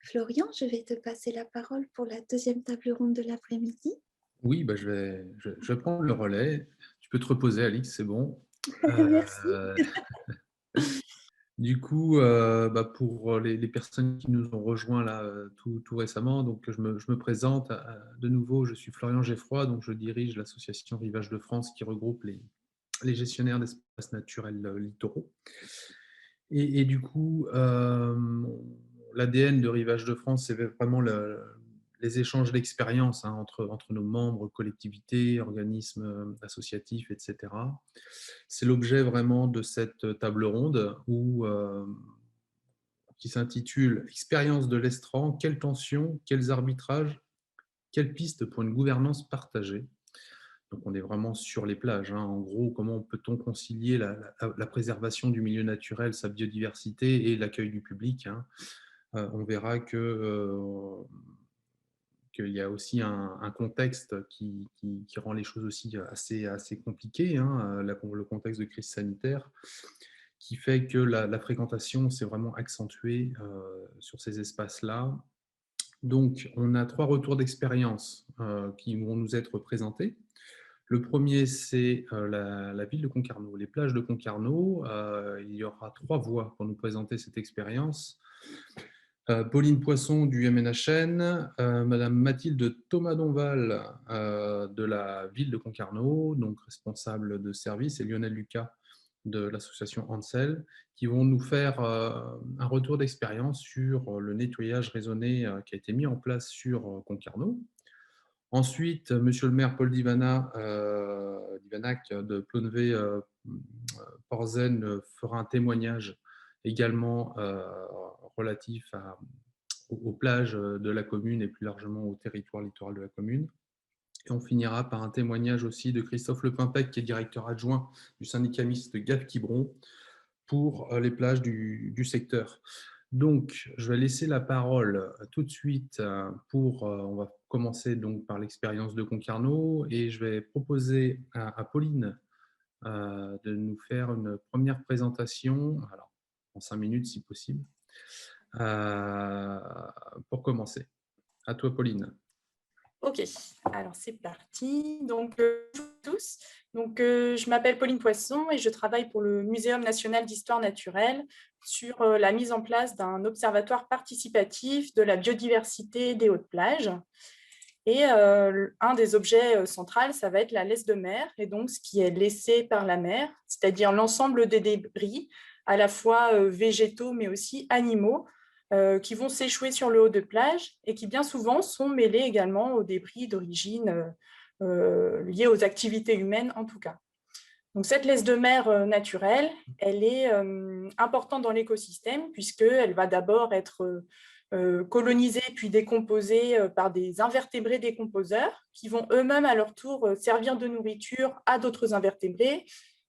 Florian, je vais te passer la parole pour la deuxième table ronde de l'après-midi. Oui, bah, je vais prendre le relais. Tu peux te reposer, Alix, c'est bon. Merci. Euh, du coup, bah, pour les personnes qui nous ont rejoints là tout récemment, donc je me présente de nouveau. Je suis Florian Geffroy, donc je dirige l'association Rivage de France qui regroupe les gestionnaires d'espaces naturels littoraux. Et du coup, l'ADN de Rivage de France, c'est vraiment les échanges d'expériences entre nos membres, collectivités, organismes associatifs, etc. C'est l'objet vraiment de cette table ronde qui s'intitule Expérience de l'Estran, quelles tensions, quels arbitrages, quelles pistes pour une gouvernance partagée. Donc on est vraiment sur les plages. En gros, comment peut-on concilier la préservation du milieu naturel, sa biodiversité et l'accueil du public. On verra qu'il y a aussi un contexte qui rend les choses aussi assez compliquées, le contexte de crise sanitaire, qui fait que la fréquentation s'est vraiment accentuée sur ces espaces-là. Donc, on a 3 retours d'expérience qui vont nous être présentés. Le premier, c'est la ville de Concarneau, les plages de Concarneau. Il y aura 3 voix pour nous présenter cette expérience. Pauline Poisson du MNHN, Madame Mathilde Thomas-Donval de la ville de Concarneau, donc responsable de service, et Lionel Lucas de l'association Ansel, qui vont nous faire un retour d'expérience sur le nettoyage raisonné qui a été mis en place sur Concarneau. Ensuite, Monsieur le maire Paul Divanac de Plonnevé-Porzen fera un témoignage également relatif aux plages de la commune et plus largement au territoire littoral de la commune. Et on finira par un témoignage aussi de Christophe Lepimpec, qui est directeur adjoint du syndicat mixte Gave-Quiberon, pour les plages du secteur. Donc, je vais laisser la parole tout de suite on va commencer donc par l'expérience de Concarneau et je vais proposer à Pauline de nous faire une première présentation, alors en 5 minutes si possible, euh, pour commencer. À toi, Pauline. Ok, alors c'est parti. Donc, bonjour à tous. Donc, je m'appelle Pauline Poisson et je travaille pour le Muséum national d'histoire naturelle sur la mise en place d'un observatoire participatif de la biodiversité des Hautes-Plages. Et un des objets centraux, ça va être la laisse de mer, et donc ce qui est laissé par la mer, c'est-à-dire l'ensemble des débris, à la fois végétaux mais aussi animaux, qui vont s'échouer sur le haut de plage et qui bien souvent sont mêlés également aux débris d'origine liés aux activités humaines en tout cas. Donc cette laisse de mer naturelle, elle est importante dans l'écosystème puisqu'elle va d'abord être colonisée puis décomposée par des invertébrés décomposeurs qui vont eux-mêmes à leur tour servir de nourriture à d'autres invertébrés,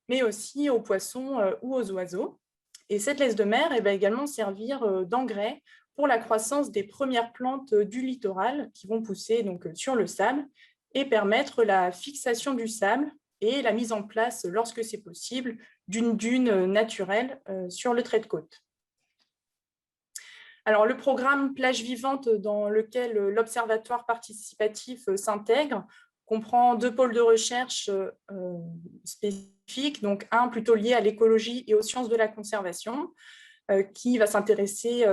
mais aussi aux poissons ou aux oiseaux. Et cette laisse de mer, elle va également servir d'engrais pour la croissance des premières plantes du littoral qui vont pousser donc sur le sable et permettre la fixation du sable et la mise en place, lorsque c'est possible, d'une dune naturelle sur le trait de côte. Alors, le programme Plage vivante dans lequel l'Observatoire participatif s'intègre comprend 2 pôles de recherche spécifiques, donc un plutôt lié à l'écologie et aux sciences de la conservation, qui va s'intéresser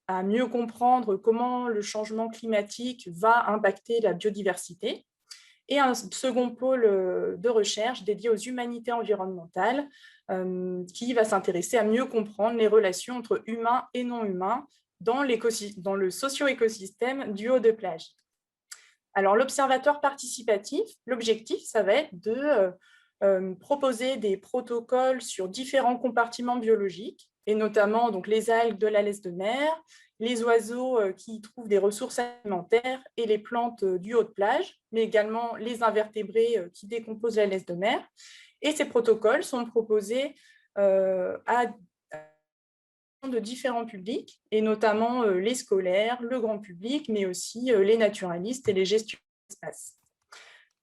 à mieux comprendre comment le changement climatique va impacter la biodiversité, et un second pôle de recherche dédié aux humanités environnementales qui va s'intéresser à mieux comprendre les relations entre humains et non humains dans le socio-écosystème du haut de plage. Alors, l'observatoire participatif, l'objectif, ça va être de proposer des protocoles sur différents compartiments biologiques, et notamment donc, les algues de la laisse de mer, les oiseaux qui y trouvent des ressources alimentaires et les plantes du haut de plage, mais également les invertébrés qui décomposent la laisse de mer. Et ces protocoles sont proposés à de différents publics, et notamment les scolaires, le grand public, mais aussi les naturalistes et les gestionnaires d'espace.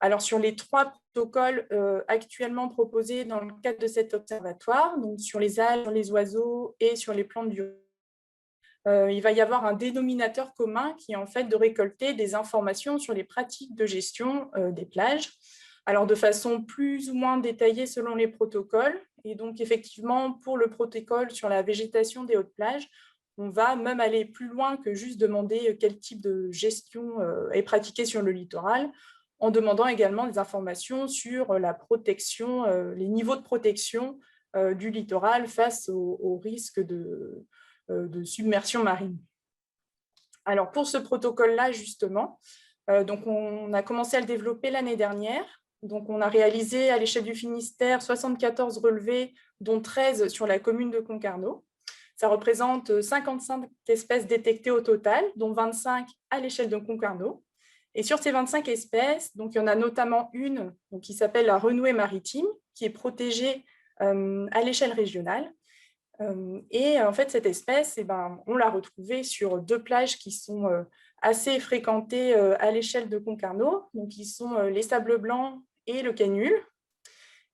Alors, sur les 3 protocoles actuellement proposés dans le cadre de cet observatoire, donc sur les algues, sur les oiseaux et sur les plantes du il va y avoir un dénominateur commun qui est en fait de récolter des informations sur les pratiques de gestion des plages, alors de façon plus ou moins détaillée selon les protocoles. Et donc effectivement, pour le protocole sur la végétation des hautes plages, on va même aller plus loin que juste demander quel type de gestion est pratiquée sur le littoral, en demandant également des informations sur la protection, les niveaux de protection du littoral face aux risques de submersion marine. Alors pour ce protocole-là, justement, donc on a commencé à le développer l'année dernière. Donc on a réalisé à l'échelle du Finistère 74 relevés, dont 13 sur la commune de Concarneau. Ça représente 55 espèces détectées au total, dont 25 à l'échelle de Concarneau. Et sur ces 25 espèces, donc il y en a notamment une donc, qui s'appelle la renouée maritime, qui est protégée à l'échelle régionale. Et en fait, cette espèce, on l'a retrouvée sur 2 plages qui sont assez fréquentées à l'échelle de Concarneau, donc qui sont les Sables Blancs et le Canul.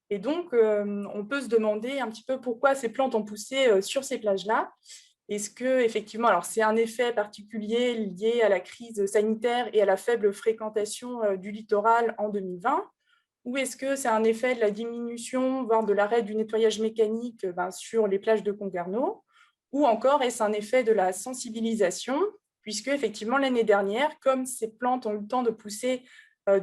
Et donc, on peut se demander un petit peu pourquoi ces plantes ont poussé sur ces plages-là. Est-ce que, effectivement, alors c'est un effet particulier lié à la crise sanitaire et à la faible fréquentation du littoral en 2020, ou est-ce que c'est un effet de la diminution, voire de l'arrêt du nettoyage mécanique sur les plages de Concarneau, ou encore est-ce un effet de la sensibilisation, puisque effectivement l'année dernière, comme ces plantes ont eu le temps de pousser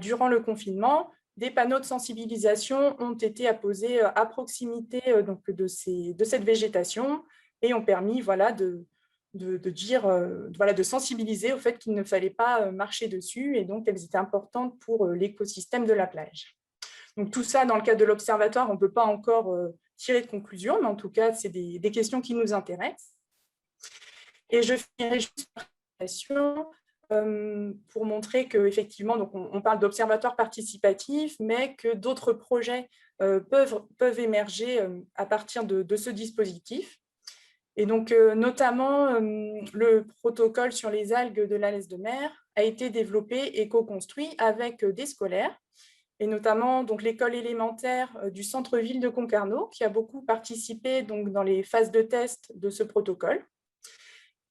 durant le confinement, des panneaux de sensibilisation ont été apposés à proximité donc de cette végétation et ont permis de sensibiliser au fait qu'il ne fallait pas marcher dessus et donc elles étaient importantes pour l'écosystème de la plage. Donc tout ça, dans le cadre de l'observatoire, on ne peut pas encore tirer de conclusion, mais en tout cas, c'est des questions qui nous intéressent. Et je finirai juste par une question pour montrer qu'effectivement, on parle d'observatoire participatif, mais que d'autres projets peuvent émerger à partir de ce dispositif. Et donc, notamment, le protocole sur les algues de la laisse de mer a été développé et co-construit avec des scolaires, et notamment l'école élémentaire du centre-ville de Concarneau, qui a beaucoup participé donc, dans les phases de test de ce protocole.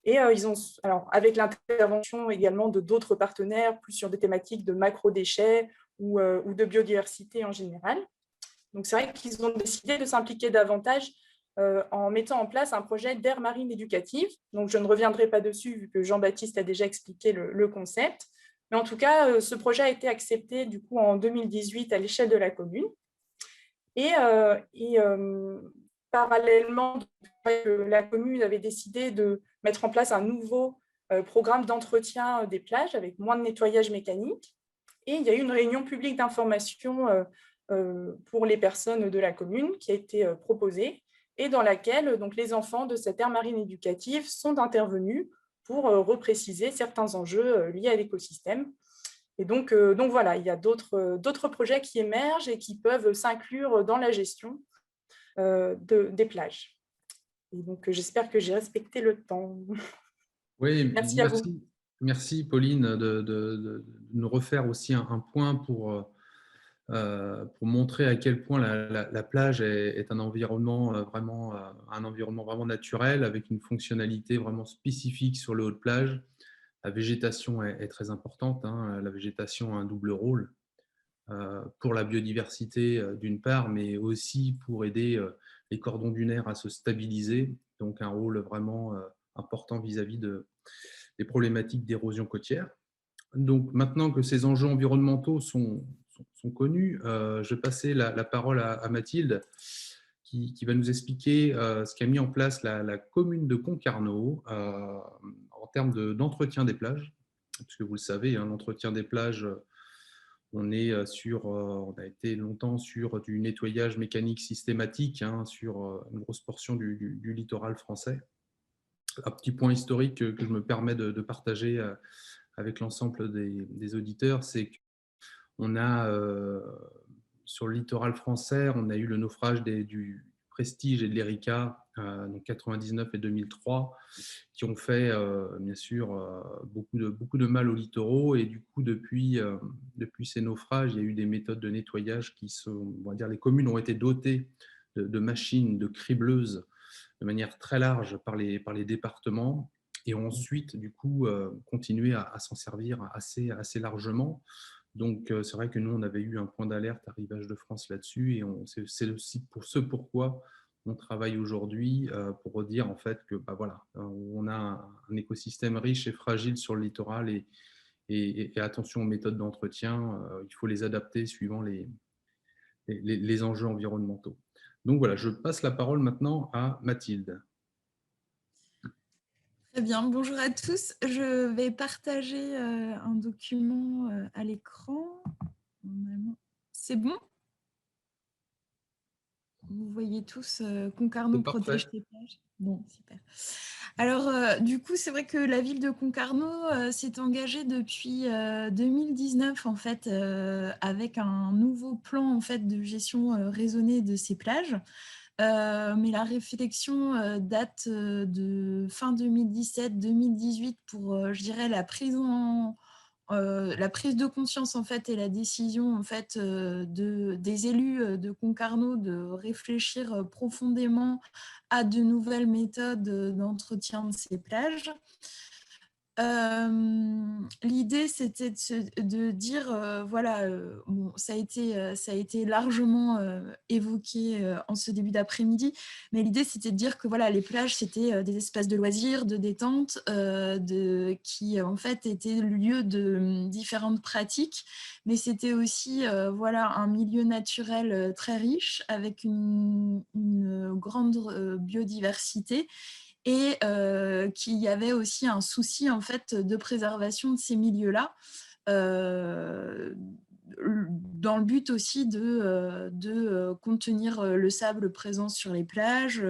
Et avec l'intervention également de d'autres partenaires, plus sur des thématiques de macro-déchets ou de biodiversité en général. Donc, c'est vrai qu'ils ont décidé de s'impliquer davantage en mettant en place un projet d'aire marine éducative. Donc, je ne reviendrai pas dessus, vu que Jean-Baptiste a déjà expliqué le concept. Mais en tout cas, ce projet a été accepté du coup, en 2018 à l'échelle de la commune. Et parallèlement, la commune avait décidé de mettre en place un nouveau programme d'entretien des plages avec moins de nettoyage mécanique. Et il y a eu une réunion publique d'information pour les personnes de la commune qui a été proposée et dans laquelle donc, les enfants de cette aire marine éducative sont intervenus pour repréciser certains enjeux liés à l'écosystème. Et donc voilà, il y a d'autres projets qui émergent et qui peuvent s'inclure dans la gestion des plages. Et donc, j'espère que j'ai respecté le temps. Oui, Merci à vous. Merci Pauline de nous refaire aussi un point pour montrer à quel point la plage est un environnement vraiment naturel avec une fonctionnalité vraiment spécifique sur le haut de plage. La végétation est très importante. La végétation a un double rôle pour la biodiversité d'une part, mais aussi pour aider les cordons dunaires à se stabiliser. Donc un rôle vraiment important vis-à-vis des problématiques d'érosion côtière. Donc maintenant que ces enjeux environnementaux sont connus, je vais passer la parole à Mathilde qui va nous expliquer ce qu'a mis en place la commune de Concarneau en termes d'entretien des plages. Parce que vous le savez, l'entretien des plages, on a été longtemps sur du nettoyage mécanique systématique sur une grosse portion du littoral français. Un petit point historique que je me permets de partager avec l'ensemble des auditeurs, c'est qu'on a, sur le littoral français, on a eu le naufrage du Prestige et de l'Erika, donc 99 et 2003, qui ont fait, bien sûr, beaucoup de mal aux littoraux. Et du coup, depuis ces naufrages, il y a eu des méthodes de nettoyage qui sont, on va dire, les communes ont été dotées de machines, de cribleuses, de manière très large par les départements. et ensuite, du coup, continuer à s'en servir assez largement. Donc, c'est vrai que nous, on avait eu un point d'alerte à Rivage de France là-dessus, et c'est aussi pourquoi on travaille aujourd'hui, pour dire en fait que voilà, on a un écosystème riche et fragile sur le littoral, et attention aux méthodes d'entretien, il faut les adapter suivant les enjeux environnementaux. Donc voilà, je passe la parole maintenant à Mathilde. Très bien, bonjour à tous. Je vais partager un document à l'écran. C'est bon? Vous voyez tous Concarneau protège tes plages. Bon, super. Alors, du coup, c'est vrai que la ville de Concarneau s'est engagée depuis 2019, en fait, avec un nouveau plan en fait, de gestion raisonnée de ces plages. Mais la réflexion date de fin 2017-2018 pour, je dirais, la prise de conscience en fait, et la décision en fait, des élus de Concarneau de réfléchir profondément à de nouvelles méthodes d'entretien de ces plages. L'idée, c'était de dire, voilà, bon, ça a été largement évoqué en ce début d'après-midi, mais l'idée, c'était de dire que voilà, les plages, c'était des espaces de loisirs, de détente, qui en fait étaient le lieu de différentes pratiques, mais c'était aussi voilà, un milieu naturel très riche, avec une grande biodiversité, et qu'il y avait aussi un souci en fait, de préservation de ces milieux-là, dans le but aussi de contenir le sable présent sur les plages,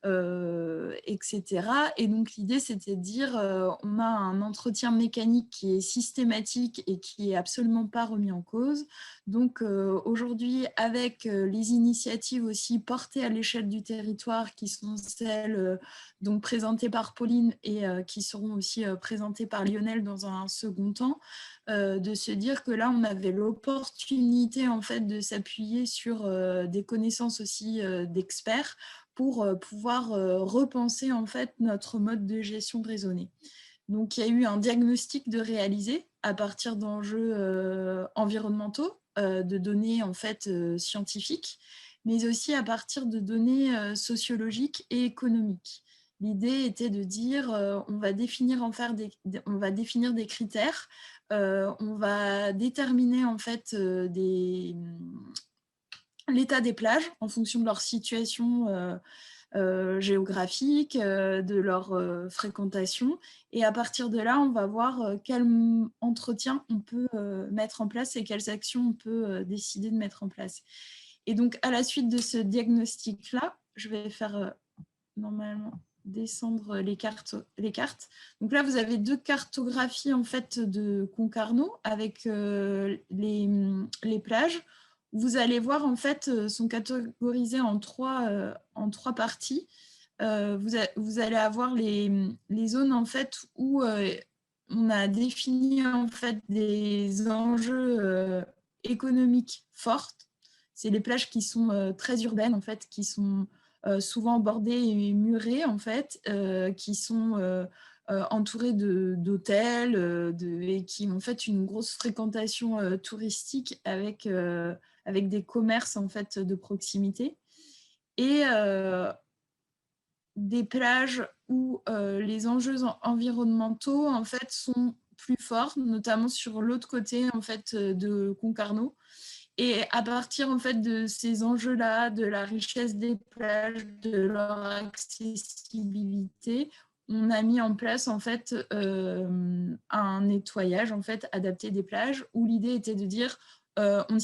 etc. Et donc l'idée, c'était de dire, on a un entretien mécanique qui est systématique et qui est absolument pas remis en cause. Donc aujourd'hui, avec les initiatives aussi portées à l'échelle du territoire, qui sont celles donc présentées par Pauline et qui seront aussi présentées par Lionel dans un second temps, de se dire que là, on avait l'opportunité en fait de s'appuyer sur des connaissances aussi d'experts pour pouvoir repenser en fait notre mode de gestion raisonnée. Donc, il y a eu un diagnostic de réaliser à partir d'enjeux environnementaux, de données en fait scientifiques, mais aussi à partir de données sociologiques et économiques. L'idée était de dire, on va définir des critères, on va déterminer en fait l'état des plages en fonction de leur situation géographique, de leur fréquentation. Et à partir de là, on va voir quel entretien on peut mettre en place et quelles actions on peut décider de mettre en place. Et donc, à la suite de ce diagnostic-là, je vais faire normalement descendre les cartes. Donc là, vous avez 2 cartographies en fait, de Concarneau avec les plages. Vous allez voir, en fait, sont catégorisées en 3 parties. Vous allez avoir les zones en fait, où on a défini en fait, des enjeux économiques forts. C'est les plages qui sont très urbaines, en fait, qui sont souvent bordées et murées, en fait, qui sont entourées d'hôtels et qui ont en fait, une grosse fréquentation touristique avec des commerces en fait, de proximité. Et des plages où les enjeux environnementaux en fait, sont plus forts, notamment sur l'autre côté en fait, de Concarneau. Et à partir en fait, de ces enjeux-là, de la richesse des plages, de leur accessibilité, on a mis en place en fait, un nettoyage en fait, adapté des plages, où l'idée était de dire on ne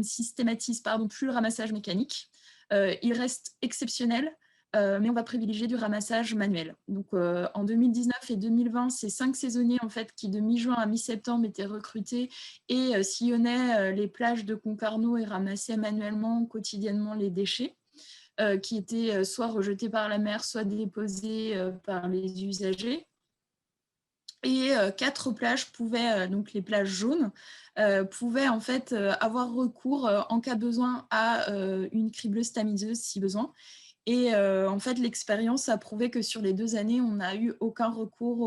systématise plus le ramassage mécanique. Il reste exceptionnel, mais on va privilégier du ramassage manuel. Donc, en 2019 et 2020, c'est 5 saisonniers en fait, qui, de mi-juin à mi-septembre, étaient recrutés et sillonnaient les plages de Concarneau et ramassaient manuellement, quotidiennement, les déchets qui étaient soit rejetés par la mer, soit déposés par les usagers. Et 4 plages pouvaient, donc les plages jaunes, pouvaient en fait avoir recours en cas de besoin à une cribleuse tamiseuse si besoin. Et en fait, l'expérience a prouvé que sur les 2 années, on n'a eu aucun recours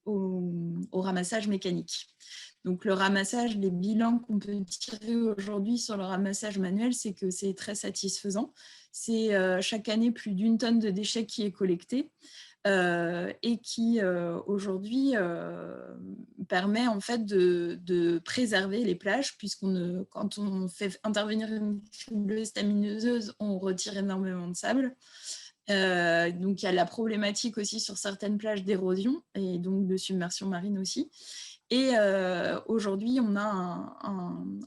au ramassage mécanique. Donc, le ramassage, les bilans qu'on peut tirer aujourd'hui sur le ramassage manuel, c'est que c'est très satisfaisant. C'est chaque année plus d'1 tonne de déchets qui est collectée et qui, aujourd'hui, permet en fait de préserver les plages, quand on fait intervenir une cribleuse tamineuse, on retire énormément de sable. Donc, il y a la problématique aussi sur certaines plages d'érosion et donc de submersion marine aussi. Et aujourd'hui, on a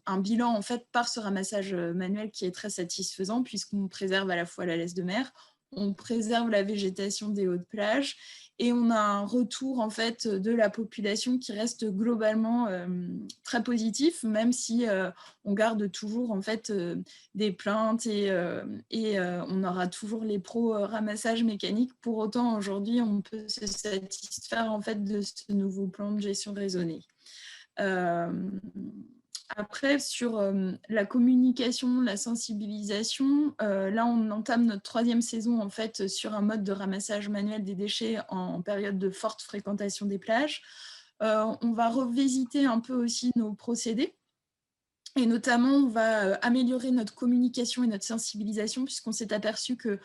un bilan en fait par ce ramassage manuel qui est très satisfaisant puisqu'on préserve à la fois la laisse de mer, on préserve la végétation des hautes plages et on a un retour en fait de la population qui reste globalement très positif, même si on garde toujours en fait des plaintes et on aura toujours les pros ramassage mécanique. Pour autant, aujourd'hui, on peut se satisfaire en fait de ce nouveau plan de gestion raisonnée. Après, sur la communication, la sensibilisation, là, on entame notre 3e saison en fait, sur un mode de ramassage manuel des déchets en période de forte fréquentation des plages. On va revisiter un peu aussi nos procédés. Et notamment, on va améliorer notre communication et notre sensibilisation puisqu'on s'est aperçu que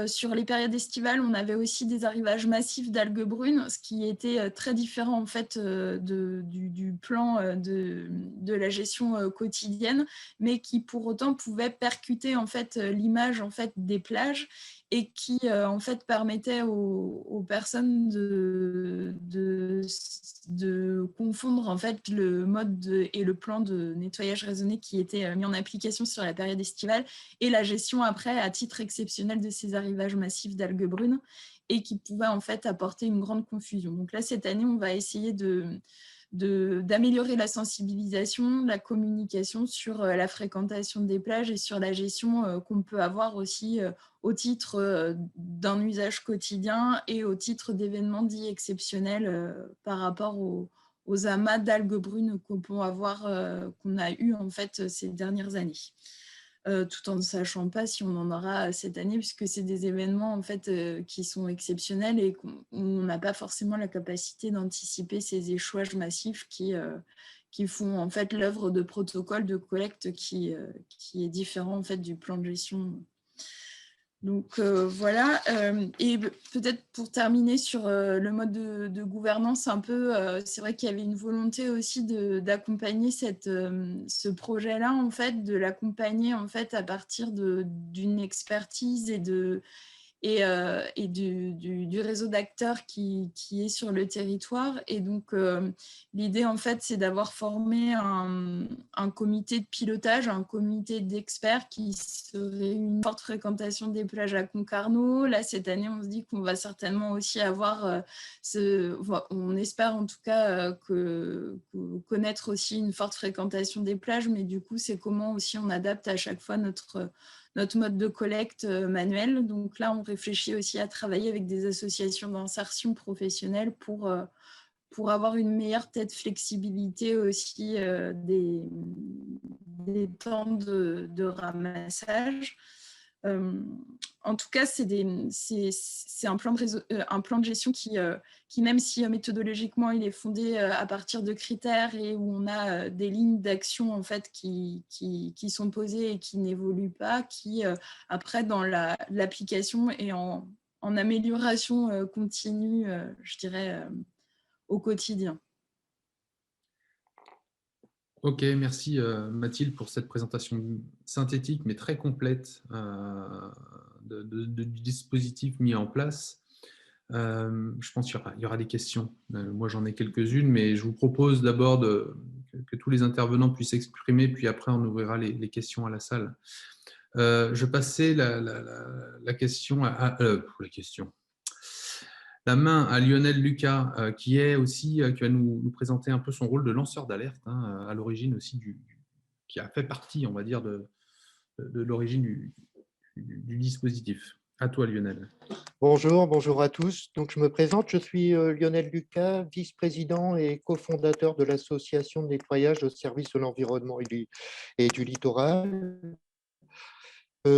sur les périodes estivales, on avait aussi des arrivages massifs d'algues brunes, ce qui était très différent en fait du plan de la gestion quotidienne, mais qui pour autant pouvait percuter en fait l'image en fait des plages et qui en fait permettait aux personnes de confondre en fait le mode et le plan de nettoyage raisonné qui était mis en application sur la période estivale et la gestion après à titre exceptionnel de ces arrivages massifs d'algues brunes et qui pouvait en fait apporter une grande confusion. Donc là, cette année, on va essayer d'améliorer la sensibilisation, la communication sur la fréquentation des plages et sur la gestion qu'on peut avoir aussi au titre d'un usage quotidien et au titre d'événements dits exceptionnels par rapport aux amas d'algues brunes qu'on a eu en fait ces dernières années. Tout en ne sachant pas si on en aura cette année, puisque c'est des événements en fait, qui sont exceptionnels et on n'a pas forcément la capacité d'anticiper ces échouages massifs qui font en fait l'œuvre de protocole de collecte qui est différent en fait, du plan de gestion. Donc voilà, et peut-être pour terminer sur le mode de gouvernance un peu, c'est vrai qu'il y avait une volonté aussi d'accompagner ce projet-là, en fait, de l'accompagner en fait, à partir d'une expertise et du réseau d'acteurs qui est sur le territoire. Et donc, l'idée, en fait, c'est d'avoir formé un comité de pilotage, un comité d'experts qui serait une forte fréquentation des plages à Concarneau. Là, cette année, on se dit qu'on va certainement aussi avoir, on espère en tout cas connaître aussi une forte fréquentation des plages, mais du coup, c'est comment aussi on adapte à chaque fois notre mode de collecte manuel. Donc là, on réfléchit aussi à travailler avec des associations d'insertion professionnelle pour avoir une meilleure flexibilité aussi des temps de ramassage. En tout cas, c'est un plan de gestion qui, même si méthodologiquement, il est fondé à partir de critères et où on a des lignes d'action en fait, qui sont posées et qui n'évoluent pas, qui, après, dans l'application et en amélioration continue, je dirais, au quotidien. Ok, merci Mathilde pour cette présentation synthétique mais très complète du dispositif mis en place. Je pense qu'il y aura des questions. Moi, j'en ai quelques-unes, mais je vous propose d'abord que tous les intervenants puissent s'exprimer, puis après, on ouvrira les questions à la salle. Je passais la question la main à Lionel Lucas, qui va nous présenter un peu son rôle de lanceur d'alerte, à l'origine aussi, qui a fait partie, on va dire, de l'origine du dispositif. À toi, Lionel. Bonjour à tous. Donc, je me présente, je suis Lionel Lucas, vice-président et cofondateur de l'association de nettoyage au service de l'environnement et du littoral.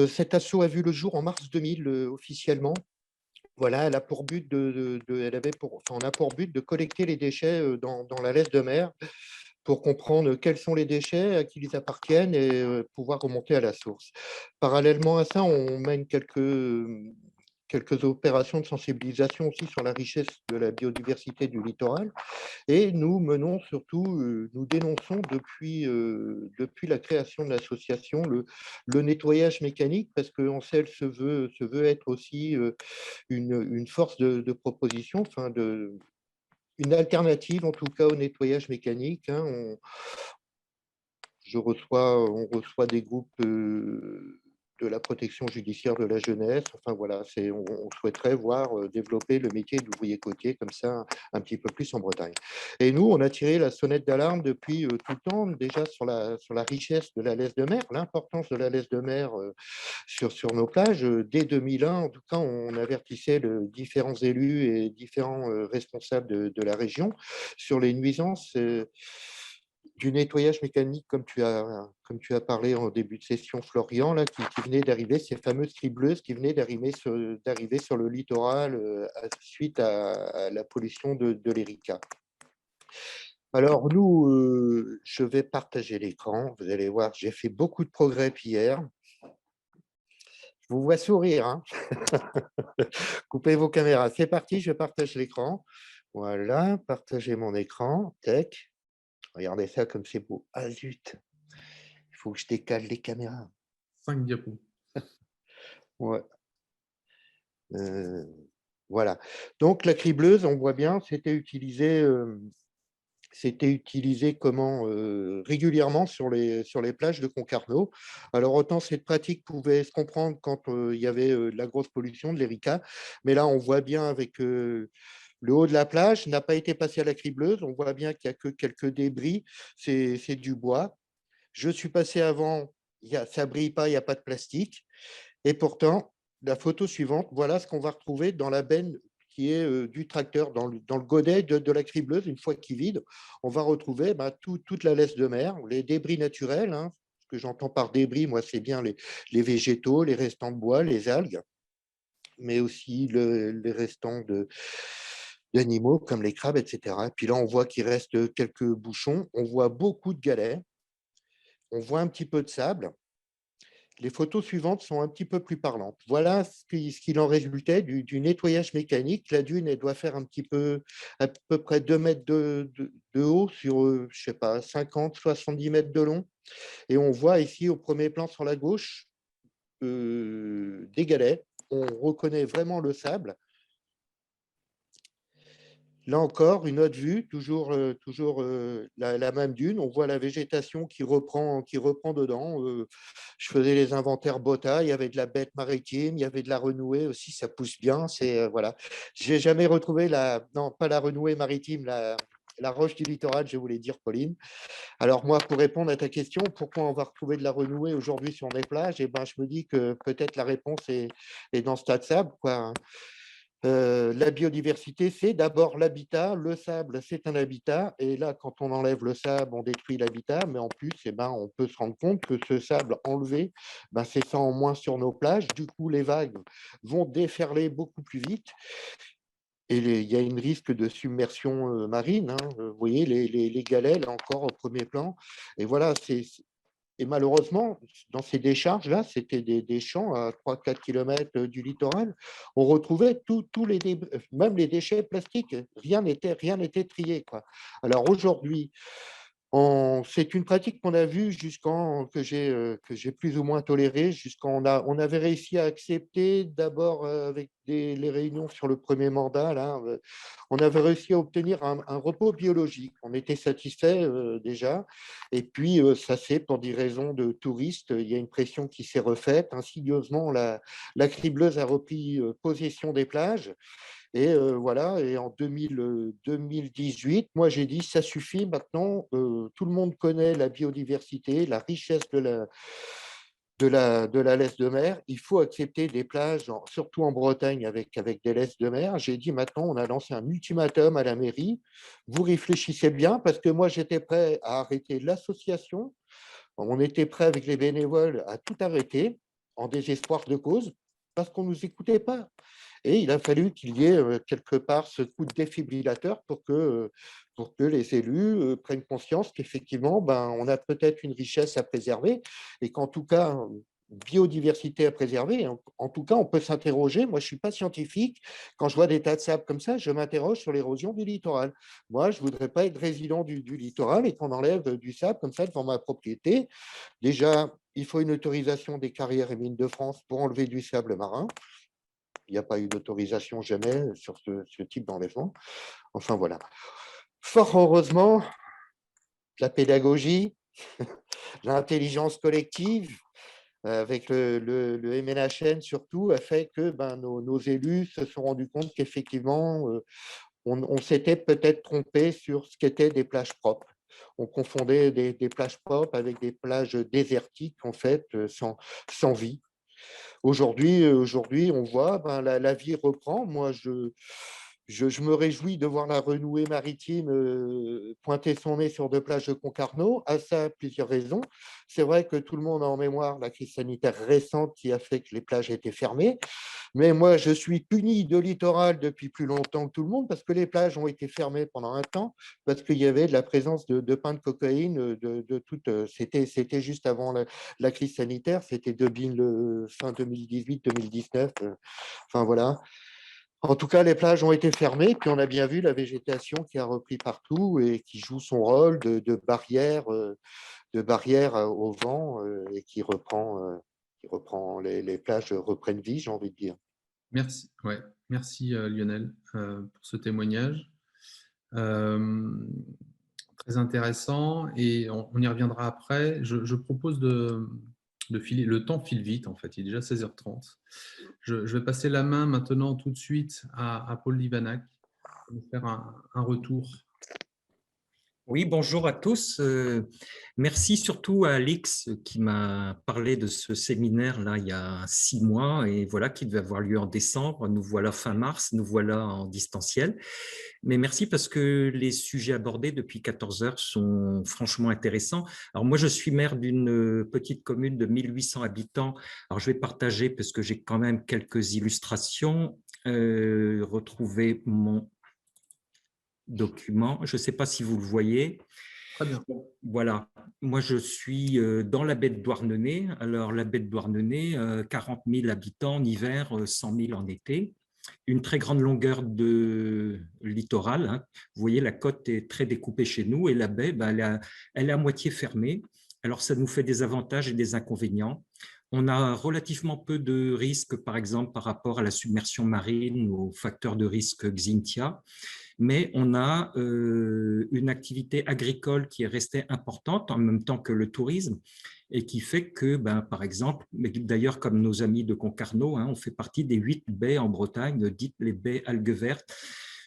Cet assaut a vu le jour en mars 2000 officiellement. Voilà, elle a pour but on a pour but de collecter les déchets dans la laisse de mer pour comprendre quels sont les déchets, à qui ils appartiennent et pouvoir remonter à la source. Parallèlement à ça, on mène quelques opérations de sensibilisation aussi sur la richesse de la biodiversité du littoral. Et nous menons surtout, nous dénonçons depuis la création de l'association le nettoyage mécanique, parce que Ancel se veut être aussi une force de proposition, enfin une alternative en tout cas au nettoyage mécanique, hein. On reçoit des groupes de la protection judiciaire de la jeunesse. Enfin voilà, on souhaiterait voir développer le métier d'ouvrier côtier comme ça un petit peu plus en Bretagne. Et nous, on a tiré la sonnette d'alarme depuis tout le temps, déjà sur la richesse de la laisse de mer, l'importance de la laisse de mer sur nos plages. Dès 2001, en tout cas, on avertissait différents élus et différents responsables de la région sur les nuisances du nettoyage mécanique, comme tu as parlé en début de session, Florian, là, qui venait d'arriver, ces fameuses cribleuses qui venaient d'arriver sur le littoral suite à la pollution de l'Erika. Alors nous, je vais partager l'écran. Vous allez voir, j'ai fait beaucoup de progrès hier. Je vous vois sourire, hein. Coupez vos caméras. C'est parti, je partage l'écran. Voilà, partager mon écran. Tac. Regardez ça comme c'est beau. Ah zut, il faut que je décale les caméras. 5 diapos. Ouais. Voilà. Donc la cribleuse, on voit bien, c'était utilisé régulièrement sur les plages de Concarneau. Alors autant cette pratique pouvait se comprendre quand il y avait de la grosse pollution de l'Erika, mais là on voit bien avec le haut de la plage n'a pas été passé à la cribleuse. On voit bien qu'il n'y a que quelques débris, c'est du bois. Je suis passé avant, ça ne brille pas, il n'y a pas de plastique. Et pourtant, la photo suivante, voilà ce qu'on va retrouver dans la benne qui est du tracteur, dans le godet de la cribleuse. Une fois qu'il vide, on va retrouver toute la laisse de mer, les débris naturels. Hein. Ce que j'entends par débris, moi, c'est bien les végétaux, les restants de bois, les algues, mais aussi les restants d'animaux comme les crabes, etc. Et puis là, on voit qu'il reste quelques bouchons. On voit beaucoup de galets. On voit un petit peu de sable. Les photos suivantes sont un petit peu plus parlantes. Voilà ce qu'il en résultait du nettoyage mécanique. La dune, elle doit faire à peu près 2 mètres de haut sur, je sais pas, 50, 70 mètres de long. Et on voit ici au premier plan sur la gauche des galets. On reconnaît vraiment le sable. Là encore, une autre vue, toujours la même dune. On voit la végétation qui reprend dedans. Je faisais les inventaires Botta, il y avait de la bête maritime, il y avait de la renouée aussi, ça pousse bien. Voilà. J'ai jamais retrouvé non, pas la renouée maritime, la roche du littoral, je voulais dire, Pauline. Alors moi, pour répondre à ta question, pourquoi on va retrouver de la renouée aujourd'hui sur les plages, eh ben, je me dis que peut-être la réponse est dans ce tas de sable, quoi, hein. La biodiversité, c'est d'abord l'habitat. Le sable, c'est un habitat. Et là, quand on enlève le sable, on détruit l'habitat. Mais en plus, on peut se rendre compte que ce sable enlevé, c'est ça en moins sur nos plages. Du coup, les vagues vont déferler beaucoup plus vite. Et il y a un risque de submersion marine, hein. Vous voyez les galets, là encore, au premier plan. Et voilà, et malheureusement, dans ces décharges-là, c'était des champs à 3-4 km du littoral. On retrouvait tous les débris, même les déchets plastiques. Rien n'était trié, quoi. Alors aujourd'hui, c'est une pratique qu'on a vue que j'ai plus ou moins tolérée, on avait réussi à accepter d'abord avec les réunions sur le premier mandat, là, on avait réussi à obtenir un repos biologique. On était satisfait déjà. Et puis, ça c'est pour des raisons de touristes. Il y a une pression qui s'est refaite. Insidieusement, la cribleuse a repris possession des plages. Et voilà, et en 2018, moi j'ai dit, ça suffit maintenant, tout le monde connaît la biodiversité, la richesse de la laisse de mer, il faut accepter des plages, surtout en Bretagne avec des laisses de mer. J'ai dit, maintenant, on a lancé un ultimatum à la mairie, vous réfléchissez bien, parce que moi j'étais prêt à arrêter l'association, on était prêt avec les bénévoles à tout arrêter, en désespoir de cause parce qu'on ne nous écoutait pas. Et il a fallu qu'il y ait quelque part ce coup de défibrillateur pour que les élus prennent conscience qu'effectivement, on a peut-être une richesse à préserver et qu'en tout cas, biodiversité à préserver. En tout cas, on peut s'interroger. Moi, je ne suis pas scientifique. Quand je vois des tas de sable comme ça, je m'interroge sur l'érosion du littoral. Moi, je ne voudrais pas être résident du littoral et qu'on enlève du sable comme ça devant ma propriété. Déjà, il faut une autorisation des carrières et mines de France pour enlever du sable marin. Il n'y a pas eu d'autorisation jamais sur ce type d'enlèvement. Enfin, voilà. Fort heureusement, la pédagogie, l'intelligence collective, avec le MNHN surtout, a fait que nos élus se sont rendus compte qu'effectivement, on s'était peut-être trompé sur ce qu'étaient des plages propres. On confondait des plages propres avec des plages désertiques, en fait, sans vie. Aujourd'hui, on voit, la vie reprend. Moi, je me réjouis de voir la renouée maritime pointer son nez sur deux plages de Concarneau. À ça, plusieurs raisons. C'est vrai que tout le monde a en mémoire la crise sanitaire récente qui a fait que les plages étaient fermées. Mais moi, je suis puni de littoral depuis plus longtemps que tout le monde parce que les plages ont été fermées pendant un temps, parce qu'il y avait de la présence de pain de cocaïne, c'était juste avant la crise sanitaire, c'était fin 2018-2019. Enfin voilà. En tout cas, les plages ont été fermées, puis on a bien vu la végétation qui a repris partout et qui joue son rôle de barrière au vent et qui reprend, les plages reprennent vie, j'ai envie de dire. Merci, ouais. Merci Lionel pour ce témoignage. Très intéressant et on y reviendra après. Je propose de filer. Le temps file vite en fait, il est déjà 16h30. Je vais passer la main maintenant tout de suite à Paul Livanac pour nous faire un retour. Oui, bonjour à tous. Merci surtout à Alix qui m'a parlé de ce séminaire-là il y a 6 mois et voilà, qui devait avoir lieu en décembre. Nous voilà fin mars, nous voilà en distanciel. Mais merci parce que les sujets abordés depuis 14 heures sont franchement intéressants. Alors moi, je suis maire d'une petite commune de 1800 habitants. Alors je vais partager parce que j'ai quand même quelques illustrations. Retrouver mon document. Je ne sais pas si vous le voyez. Très bien. Voilà, moi je suis dans la baie de Douarnenez. Alors la baie de Douarnenez, 40 000 habitants en hiver, 100 000 en été. Une très grande longueur de littoral. Hein. Vous voyez, la côte est très découpée chez nous et la baie, elle est à moitié fermée. Alors ça nous fait des avantages et des inconvénients. On a relativement peu de risques, par exemple, par rapport à la submersion marine ou aux facteurs de risque Xynthia. Mais on a une activité agricole qui est restée importante en même temps que le tourisme et qui fait que, par exemple, d'ailleurs comme nos amis de Concarneau, hein, on fait partie des 8 baies en Bretagne, dites les baies algues vertes.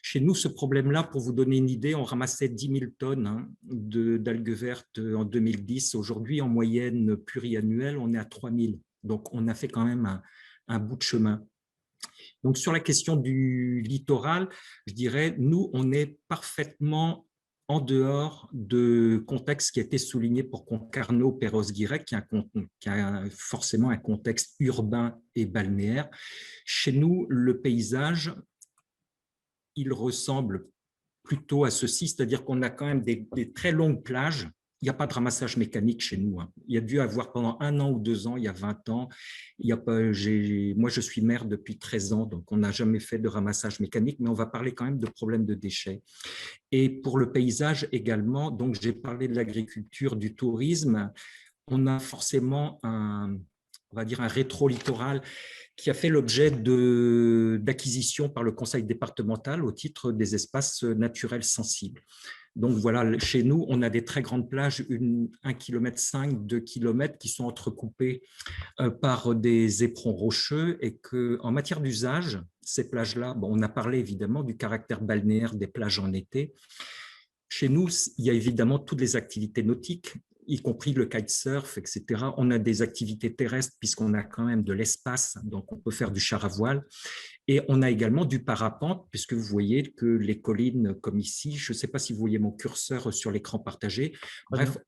Chez nous, ce problème-là, pour vous donner une idée, on ramassait 10 000 tonnes d'algues vertes en 2010. Aujourd'hui, en moyenne pluriannuelle, on est à 3 000. Donc, on a fait quand même un bout de chemin. Donc, sur la question du littoral, je dirais, nous, on est parfaitement en dehors de contexte qui a été souligné pour Concarneau, Perros-Guirec, qui a forcément un contexte urbain et balnéaire. Chez nous, le paysage, il ressemble plutôt à ceci, c'est-à-dire qu'on a quand même des très longues plages. Il n'y a pas de ramassage mécanique chez nous. Hein. Il y a dû avoir pendant 1 an ou 2 ans, il y a 20 ans. Il y a pas, moi, je suis maire depuis 13 ans, donc on n'a jamais fait de ramassage mécanique, mais on va parler quand même de problèmes de déchets. Et pour le paysage également, donc j'ai parlé de l'agriculture, du tourisme. On a forcément on va dire un rétro-littoral qui a fait l'objet d'acquisition par le conseil départemental au titre des espaces naturels sensibles. Donc voilà, chez nous, on a des très grandes plages, 1,5 km, 2 km, qui sont entrecoupées par des éperons rocheux et qu'en matière d'usage, ces plages-là, on a parlé évidemment du caractère balnéaire des plages en été. Chez nous, il y a évidemment toutes les activités nautiques, y compris le kitesurf, etc. On a des activités terrestres puisqu'on a quand même de l'espace, donc on peut faire du char à voile. Et on a également du parapente, puisque vous voyez que les collines comme ici, je ne sais pas si vous voyez mon curseur sur l'écran partagé, bref,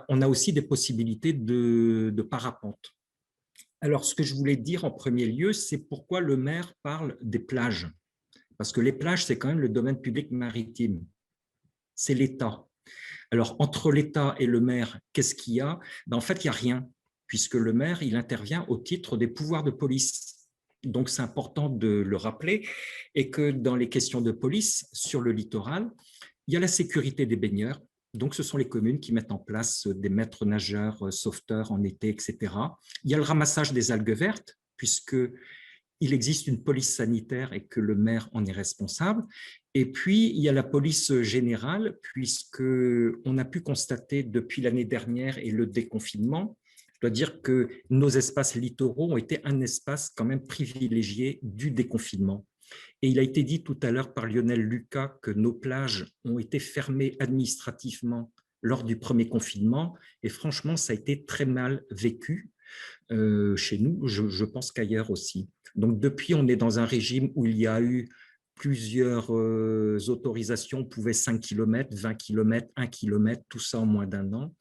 on a aussi des possibilités de parapente. Alors, ce que je voulais dire en premier lieu, c'est pourquoi le maire parle des plages. Parce que les plages, c'est quand même le domaine public maritime. C'est l'État. Alors, entre l'État et le maire, qu'est-ce qu'il y a? Ben, en fait, il n'y a rien, puisque le maire, il intervient au titre des pouvoirs de police. Donc, c'est important de le rappeler, et que dans les questions de police sur le littoral, il y a la sécurité des baigneurs. Donc, ce sont les communes qui mettent en place des maîtres nageurs, sauveteurs en été, etc. Il y a le ramassage des algues vertes, puisque il existe une police sanitaire et que le maire en est responsable. Et puis, il y a la police générale, puisqu'on a pu constater depuis l'année dernière et le déconfinement, je dois dire que nos espaces littoraux ont été un espace quand même privilégié du déconfinement. Et il a été dit tout à l'heure par Lionel Lucas que nos plages ont été fermées administrativement lors du premier confinement. Et franchement, ça a été très mal vécu chez nous, je pense qu'ailleurs aussi. Donc depuis, on est dans un régime où il y a eu plusieurs autorisations, on pouvait 5 km, 20 km, 1 km, tout ça en moins d'un an.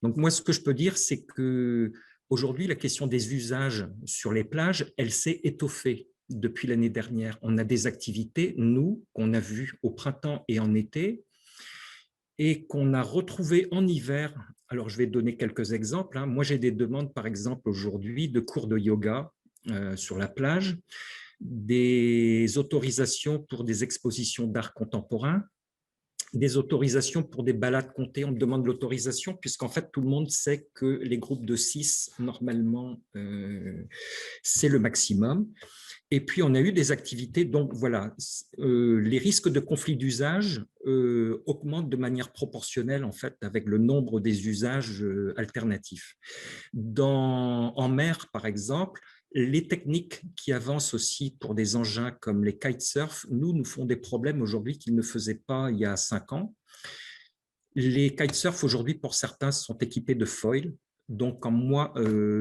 Donc moi, ce que je peux dire, c'est que aujourd'hui, la question des usages sur les plages, elle s'est étoffée depuis l'année dernière. On a des activités, nous, qu'on a vues au printemps et en été, et qu'on a retrouvées en hiver. Alors, je vais donner quelques exemples. Moi, j'ai des demandes, par exemple, aujourd'hui, de cours de yoga sur la plage, des autorisations pour des expositions d'art contemporain, des autorisations pour des balades comptées. On me demande l'autorisation, puisqu'en fait, tout le monde sait que les groupes de 6, normalement, c'est le maximum. Et puis, on a eu des activités, donc voilà, les risques de conflit d'usage augmentent de manière proportionnelle, en fait, avec le nombre des usages alternatifs. En mer, par exemple, les techniques qui avancent aussi pour des engins comme les kitesurf, nous font des problèmes aujourd'hui qu'ils ne faisaient pas il y a 5 ans. Les kitesurf aujourd'hui, pour certains, sont équipés de foils. Donc, comme moi,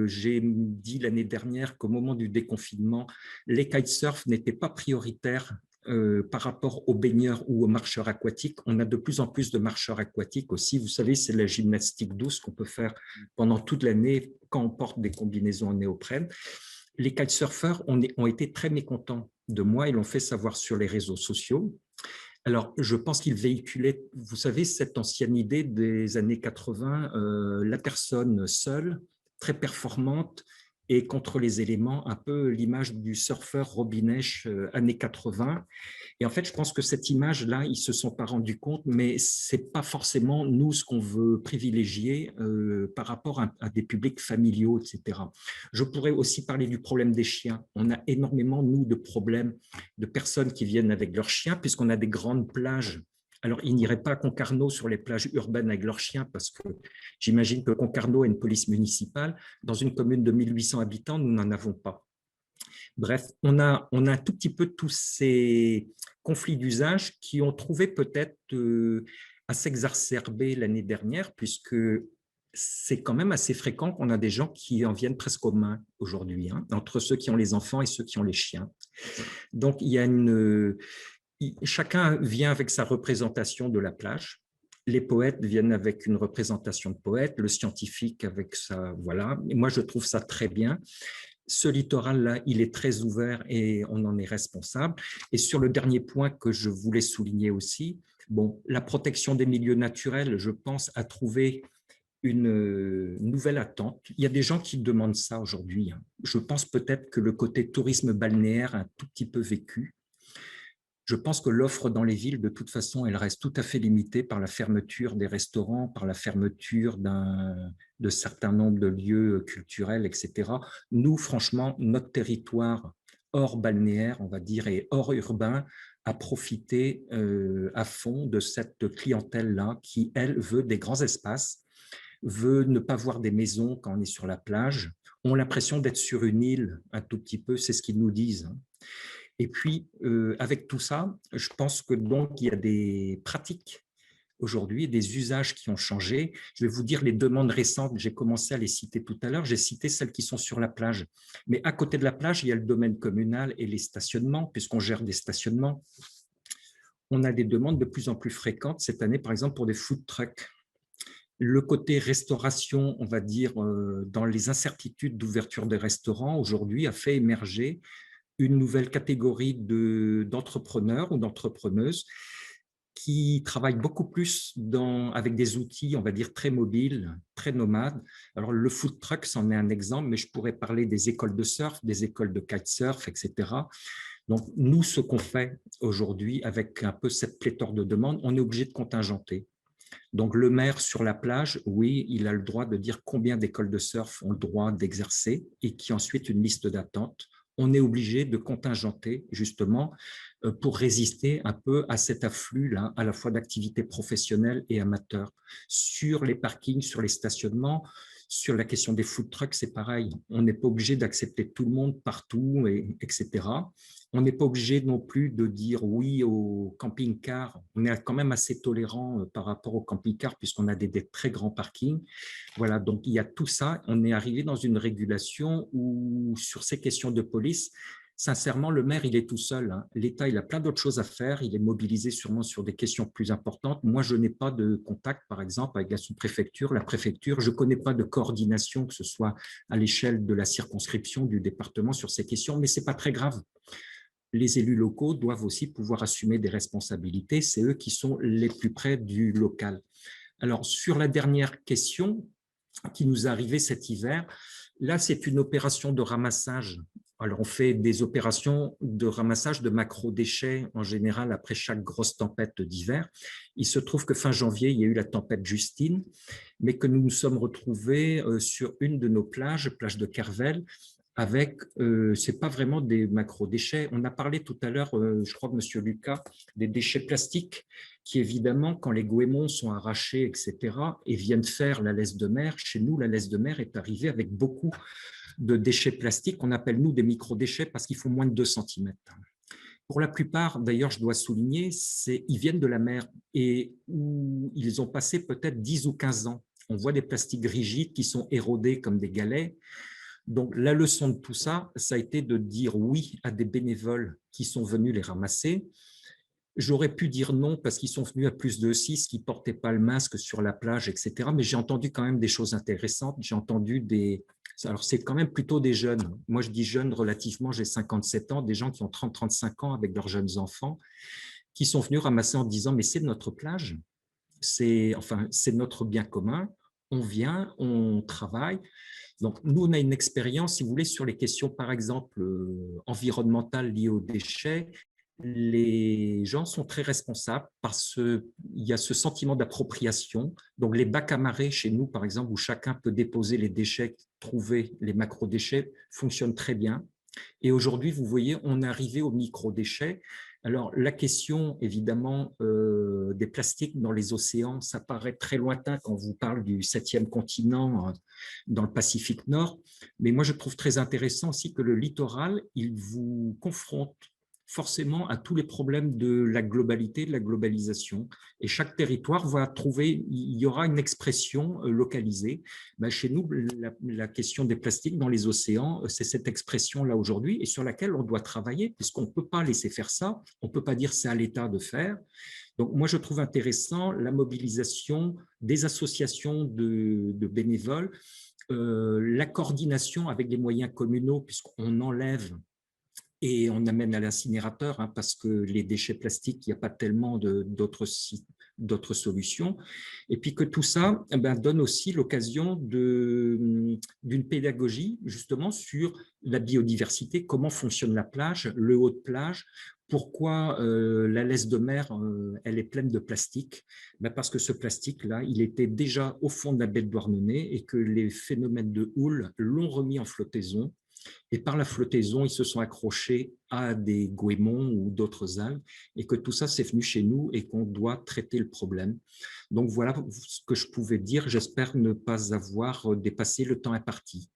j'ai dit l'année dernière qu'au moment du déconfinement, les kitesurf n'étaient pas prioritaires par rapport aux baigneurs ou aux marcheurs aquatiques. On a de plus en plus de marcheurs aquatiques aussi. Vous savez, c'est la gymnastique douce qu'on peut faire pendant toute l'année quand on porte des combinaisons en néoprène. Les kitesurfers ont été très mécontents de moi. Ils l'ont fait savoir sur les réseaux sociaux. Alors, je pense qu'il véhiculait, vous savez, cette ancienne idée des années 80, la personne seule, très performante et contre les éléments, un peu l'image du surfeur Robinech années 80. Et en fait, je pense que cette image-là, ils ne se sont pas rendus compte, mais ce n'est pas forcément nous ce qu'on veut privilégier par rapport à des publics familiaux, etc. Je pourrais aussi parler du problème des chiens. On a énormément, nous, de problèmes de personnes qui viennent avec leurs chiens, puisqu'on a des grandes plages. Alors, ils n'iraient pas à Concarneau sur les plages urbaines avec leurs chiens, parce que j'imagine que Concarneau a une police municipale. Dans une commune de 1800 habitants, nous n'en avons pas. Bref, on a un tout petit peu tous ces conflits d'usage qui ont trouvé peut-être à s'exacerber l'année dernière, puisque c'est quand même assez fréquent qu'on a des gens qui en viennent presque aux mains aujourd'hui, entre ceux qui ont les enfants et ceux qui ont les chiens. Donc, il y a chacun vient avec sa représentation de la plage. Les poètes viennent avec une représentation de poète, le scientifique avec ça, voilà. Et moi, je trouve ça très bien. Ce littoral-là, il est très ouvert et on en est responsable. Et sur le dernier point que je voulais souligner aussi, la protection des milieux naturels, je pense, a trouvé une nouvelle attente. Il y a des gens qui demandent ça aujourd'hui. Je pense peut-être que le côté tourisme balnéaire a un tout petit peu vécu. Je pense que l'offre dans les villes, de toute façon, elle reste tout à fait limitée par la fermeture des restaurants, par la fermeture de certains nombres de lieux culturels, etc. Nous, franchement, notre territoire hors balnéaire, on va dire, et hors urbain, a profité à fond de cette clientèle-là qui, elle, veut des grands espaces, veut ne pas voir des maisons quand on est sur la plage, ont l'impression d'être sur une île un tout petit peu, c'est ce qu'ils nous disent. Et puis, avec tout ça, je pense que donc il y a des pratiques aujourd'hui, des usages qui ont changé. Je vais vous dire les demandes récentes, j'ai commencé à les citer tout à l'heure, j'ai cité celles qui sont sur la plage. Mais à côté de la plage, il y a le domaine communal et les stationnements, puisqu'on gère des stationnements. On a des demandes de plus en plus fréquentes cette année, par exemple, pour des food trucks. Le côté restauration, on va dire, dans les incertitudes d'ouverture des restaurants, aujourd'hui, a fait émerger une nouvelle catégorie d'entrepreneurs ou d'entrepreneuses qui travaillent beaucoup plus avec des outils, on va dire, très mobiles, très nomades. Alors, le food truck, c'en est un exemple, mais je pourrais parler des écoles de surf, des écoles de kitesurf, etc. Donc, nous, ce qu'on fait aujourd'hui, avec un peu cette pléthore de demandes, on est obligé de contingenter. Donc, le maire sur la plage, oui, il a le droit de dire combien d'écoles de surf ont le droit d'exercer et qui ensuite une liste d'attente. On est obligé de contingenter justement pour résister un peu à cet afflux-là, à la fois d'activités professionnelles et amateurs. Sur les parkings, sur les stationnements, sur la question des food trucks, c'est pareil. On n'est pas obligé d'accepter tout le monde partout, etc. On n'est pas obligé non plus de dire oui au camping-car. On est quand même assez tolérant par rapport au camping-car puisqu'on a des très grands parkings. Voilà, donc il y a tout ça. On est arrivé dans une régulation où, sur ces questions de police, sincèrement, le maire, il est tout seul. Hein. L'État, il a plein d'autres choses à faire. Il est mobilisé sûrement sur des questions plus importantes. Moi, je n'ai pas de contact, par exemple, avec la sous-préfecture, la préfecture. Je ne connais pas de coordination, que ce soit à l'échelle de la circonscription, du département, sur ces questions, mais ce n'est pas très grave. Les élus locaux doivent aussi pouvoir assumer des responsabilités. C'est eux qui sont les plus près du local. Alors, sur la dernière question qui nous est arrivée cet hiver, là, c'est une opération de ramassage. Alors, on fait des opérations de ramassage de macro-déchets en général après chaque grosse tempête d'hiver. Il se trouve que fin janvier, il y a eu la tempête Justine, mais que nous nous sommes retrouvés sur une de nos plages, plage de Kervel, avec, c'est pas vraiment des macro-déchets. On a parlé tout à l'heure, je crois que M. Lucas, des déchets plastiques qui, évidemment, quand les goémons sont arrachés, etc., et viennent faire la laisse de mer, chez nous, la laisse de mer est arrivée avec beaucoup de déchets plastiques qu'on appelle, nous, des micro-déchets parce qu'ils font moins de 2 cm. Pour la plupart, d'ailleurs, je dois souligner, ils viennent de la mer et où ils ont passé peut-être 10 ou 15 ans. On voit des plastiques rigides qui sont érodés comme des galets. Donc, la leçon de tout ça, ça a été de dire oui à des bénévoles qui sont venus les ramasser. J'aurais pu dire non parce qu'ils sont venus à plus de 6, qui ne portaient pas le masque sur la plage, etc. Mais j'ai entendu quand même des choses intéressantes. J'ai entendu des... Alors, c'est quand même plutôt des jeunes. Moi, je dis jeunes relativement, j'ai 57 ans, des gens qui ont 30-35 ans avec leurs jeunes enfants, qui sont venus ramasser en disant « mais c'est notre plage, c'est notre bien commun, on vient, on travaille ». Donc, nous, on a une expérience, si vous voulez, sur les questions, par exemple, environnementales liées aux déchets. Les gens sont très responsables parce qu'il y a ce sentiment d'appropriation. Donc, les bacs à marée chez nous, par exemple, où chacun peut déposer les déchets, trouver les macro-déchets, fonctionnent très bien. Et aujourd'hui, vous voyez, on est arrivé aux micro-déchets. Alors, la question, évidemment, des plastiques dans les océans, ça paraît très lointain quand on vous parle du 7e continent dans le Pacifique Nord. Mais moi, je trouve très intéressant aussi que le littoral, il vous confronte forcément à tous les problèmes de la globalité, de la globalisation. Et chaque territoire va trouver, il y aura une expression localisée. Ben, chez nous, la question des plastiques dans les océans, c'est cette expression-là aujourd'hui et sur laquelle on doit travailler puisqu'on ne peut pas laisser faire ça. On ne peut pas dire c'est à l'État de faire. Donc, moi, je trouve intéressant la mobilisation des associations de bénévoles, la coordination avec des moyens communaux puisqu'on enlève et on amène à l'incinérateur parce que les déchets plastiques, il n'y a pas tellement d'autres solutions. Et puis que tout ça donne aussi l'occasion d'une pédagogie justement sur la biodiversité, comment fonctionne la plage, le haut de plage, pourquoi la laisse de mer, elle est pleine de plastique. Parce que ce plastique-là, il était déjà au fond de la baie de Douarnenez et que les phénomènes de houle l'ont remis en flottaison. Et par la flottaison, ils se sont accrochés à des goémons ou d'autres algues et que tout ça, c'est venu chez nous et qu'on doit traiter le problème. Donc, voilà ce que je pouvais dire. J'espère ne pas avoir dépassé le temps imparti.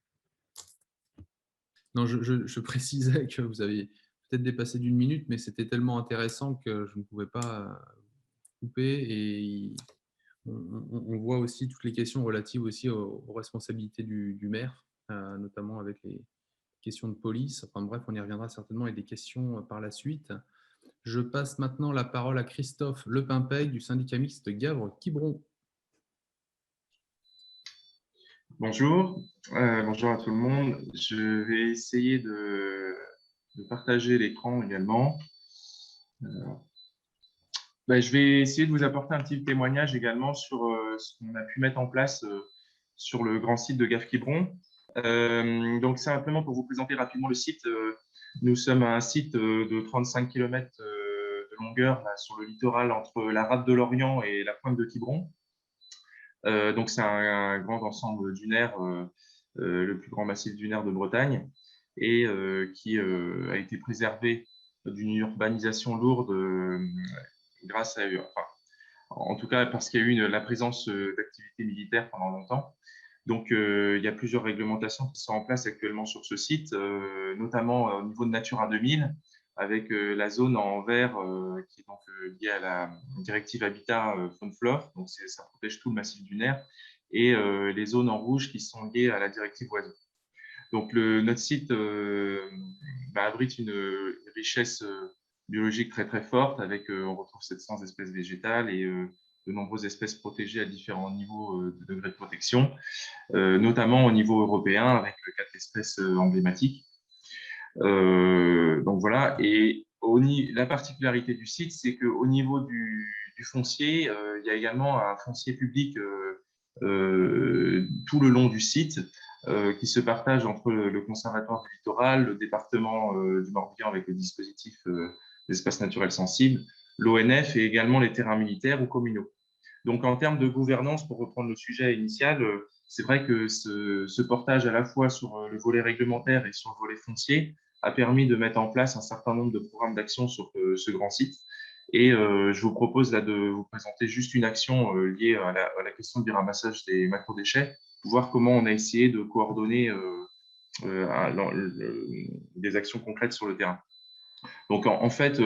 Non, je précisais que vous avez peut-être dépassé d'1 minute, mais c'était tellement intéressant que je ne pouvais pas couper. Et on voit aussi toutes les questions relatives aussi aux responsabilités du maire, notamment avec les questions de police. Enfin bref, on y reviendra certainement avec des questions par la suite. Je passe maintenant la parole à Christophe Lepimpey du syndicat mixte Gavre-Quiberon. Bonjour, bonjour à tout le monde. Je vais essayer de partager l'écran également. Je vais essayer de vous apporter un petit témoignage également sur ce qu'on a pu mettre en place sur le grand site de Gave-Quiberon. Donc, simplement pour vous présenter rapidement le site, nous sommes à un site de 35 km de longueur là, sur le littoral entre la rade de Lorient et la pointe de Quiberon. Donc, c'est un grand ensemble dunaire, le plus grand massif dunaire de Bretagne, et qui a été préservé d'une urbanisation lourde grâce à, enfin, en tout cas parce qu'il y a eu la présence d'activités militaires pendant longtemps. Donc, il y a plusieurs réglementations qui sont en place actuellement sur ce site, notamment au niveau de Natura 2000, avec la zone en vert qui est donc liée à la directive Habitat Faune Flore, donc ça protège tout le massif dunaire, et les zones en rouge qui sont liées à la directive Oiseaux. Donc, notre site abrite une richesse biologique très très forte, avec on retrouve 700 espèces végétales et de nombreuses espèces protégées à différents niveaux de degré de protection, notamment au niveau européen avec 4 espèces emblématiques. Donc voilà, et la particularité du site, c'est qu'au niveau du foncier, il y a également un foncier public tout le long du site qui se partage entre le Conservatoire du littoral, le département du Morbihan avec le dispositif d'espaces naturels sensibles, l'ONF et également les terrains militaires ou communaux. Donc, en termes de gouvernance, pour reprendre le sujet initial, c'est vrai que ce portage à la fois sur le volet réglementaire et sur le volet foncier a permis de mettre en place un certain nombre de programmes d'action sur ce grand site. Et je vous propose là de vous présenter juste une action liée à la question du ramassage des macrodéchets, pour voir comment on a essayé de coordonner des actions concrètes sur le terrain. Donc, en fait,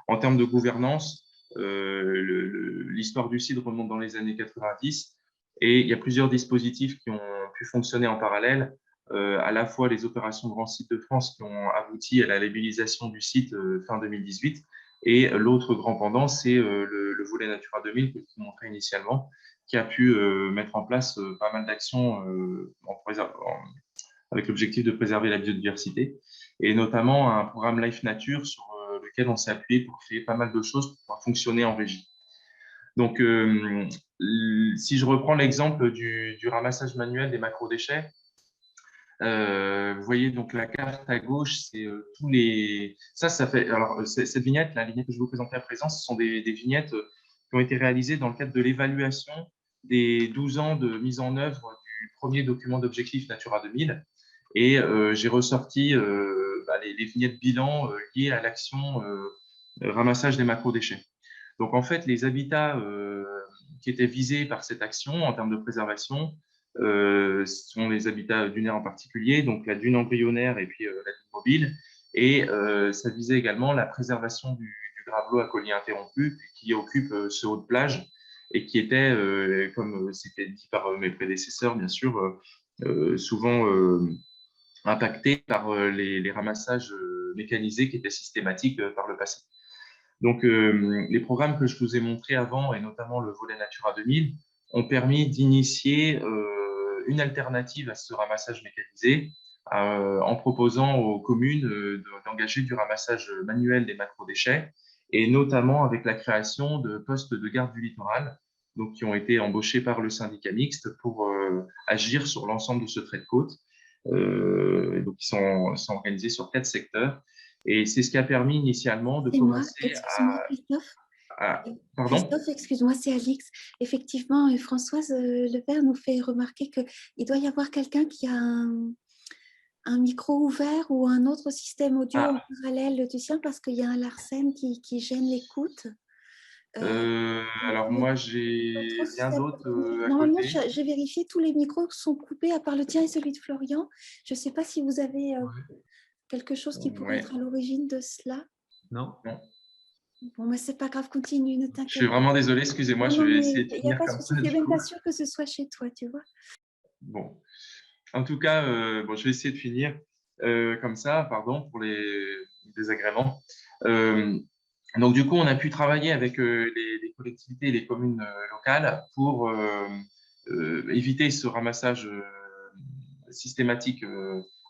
en termes de gouvernance, l'histoire du site remonte dans les années 90 et il y a plusieurs dispositifs qui ont pu fonctionner en parallèle, à la fois les opérations Grand Site de France qui ont abouti à la labellisation du site fin 2018 et l'autre grand pendant, c'est le volet Natura 2000 que je vous montrais initialement, qui a pu mettre en place pas mal d'actions avec l'objectif de préserver la biodiversité, et notamment un programme Life Nature sur lequel on s'est appuyé pour créer pas mal de choses pour pouvoir fonctionner en régie. Donc, si je reprends l'exemple du ramassage manuel des macrodéchets, vous voyez donc la carte à gauche, c'est tous les… Ça fait… Alors, cette vignette, la vignette que je vais vous présenter à présent, ce sont des vignettes qui ont été réalisées dans le cadre de l'évaluation des 12 ans de mise en œuvre du premier document d'objectif Natura 2000. Et j'ai ressorti les vignettes bilan liées à l'action ramassage des macrodéchets. Donc, en fait, les habitats qui étaient visés par cette action en termes de préservation sont les habitats dunaires en particulier, donc la dune embryonnaire et puis la dune mobile. Et ça visait également la préservation du gravelot à collier interrompu qui occupe ce haut de plage et qui était, comme c'était dit par mes prédécesseurs, bien sûr, souvent impacté par les ramassages mécanisés qui étaient systématiques par le passé. Donc, les programmes que je vous ai montrés avant, et notamment le volet Natura 2000, ont permis d'initier une alternative à ce ramassage mécanisé en proposant aux communes d'engager du ramassage manuel des macrodéchets, et notamment avec la création de postes de garde du littoral, donc qui ont été embauchés par le syndicat mixte pour agir sur l'ensemble de ce trait de côte. Donc, ils sont organisés sur 4 secteurs. Et c'est ce qui a permis initialement de commencer excuse-moi, Christophe. Pardon ? Christophe, excuse-moi, c'est Alix. Effectivement, Françoise Lepère nous fait remarquer qu'il doit y avoir quelqu'un qui a un micro ouvert ou un autre système audio en parallèle du sien, parce qu'il y a un Larsen qui gêne l'écoute. Alors moi, j'ai rien d'autre à Normalement, côté. j'ai vérifié, tous les micros sont coupés à part le tien et celui de Florian. Je ne sais pas si vous avez quelque chose qui pourrait être à l'origine de cela. Non. Bon, mais c'est pas grave, continue, ne t'inquiète pas. Je suis vraiment désolé, excusez-moi, je vais essayer de finir comme ça. Je ne suis même pas sûre que ce soit chez toi, tu vois. Bon, en tout cas, je vais essayer de finir comme ça, pardon pour les désagréments. Donc, du coup, on a pu travailler avec les collectivités et les communes locales pour éviter ce ramassage systématique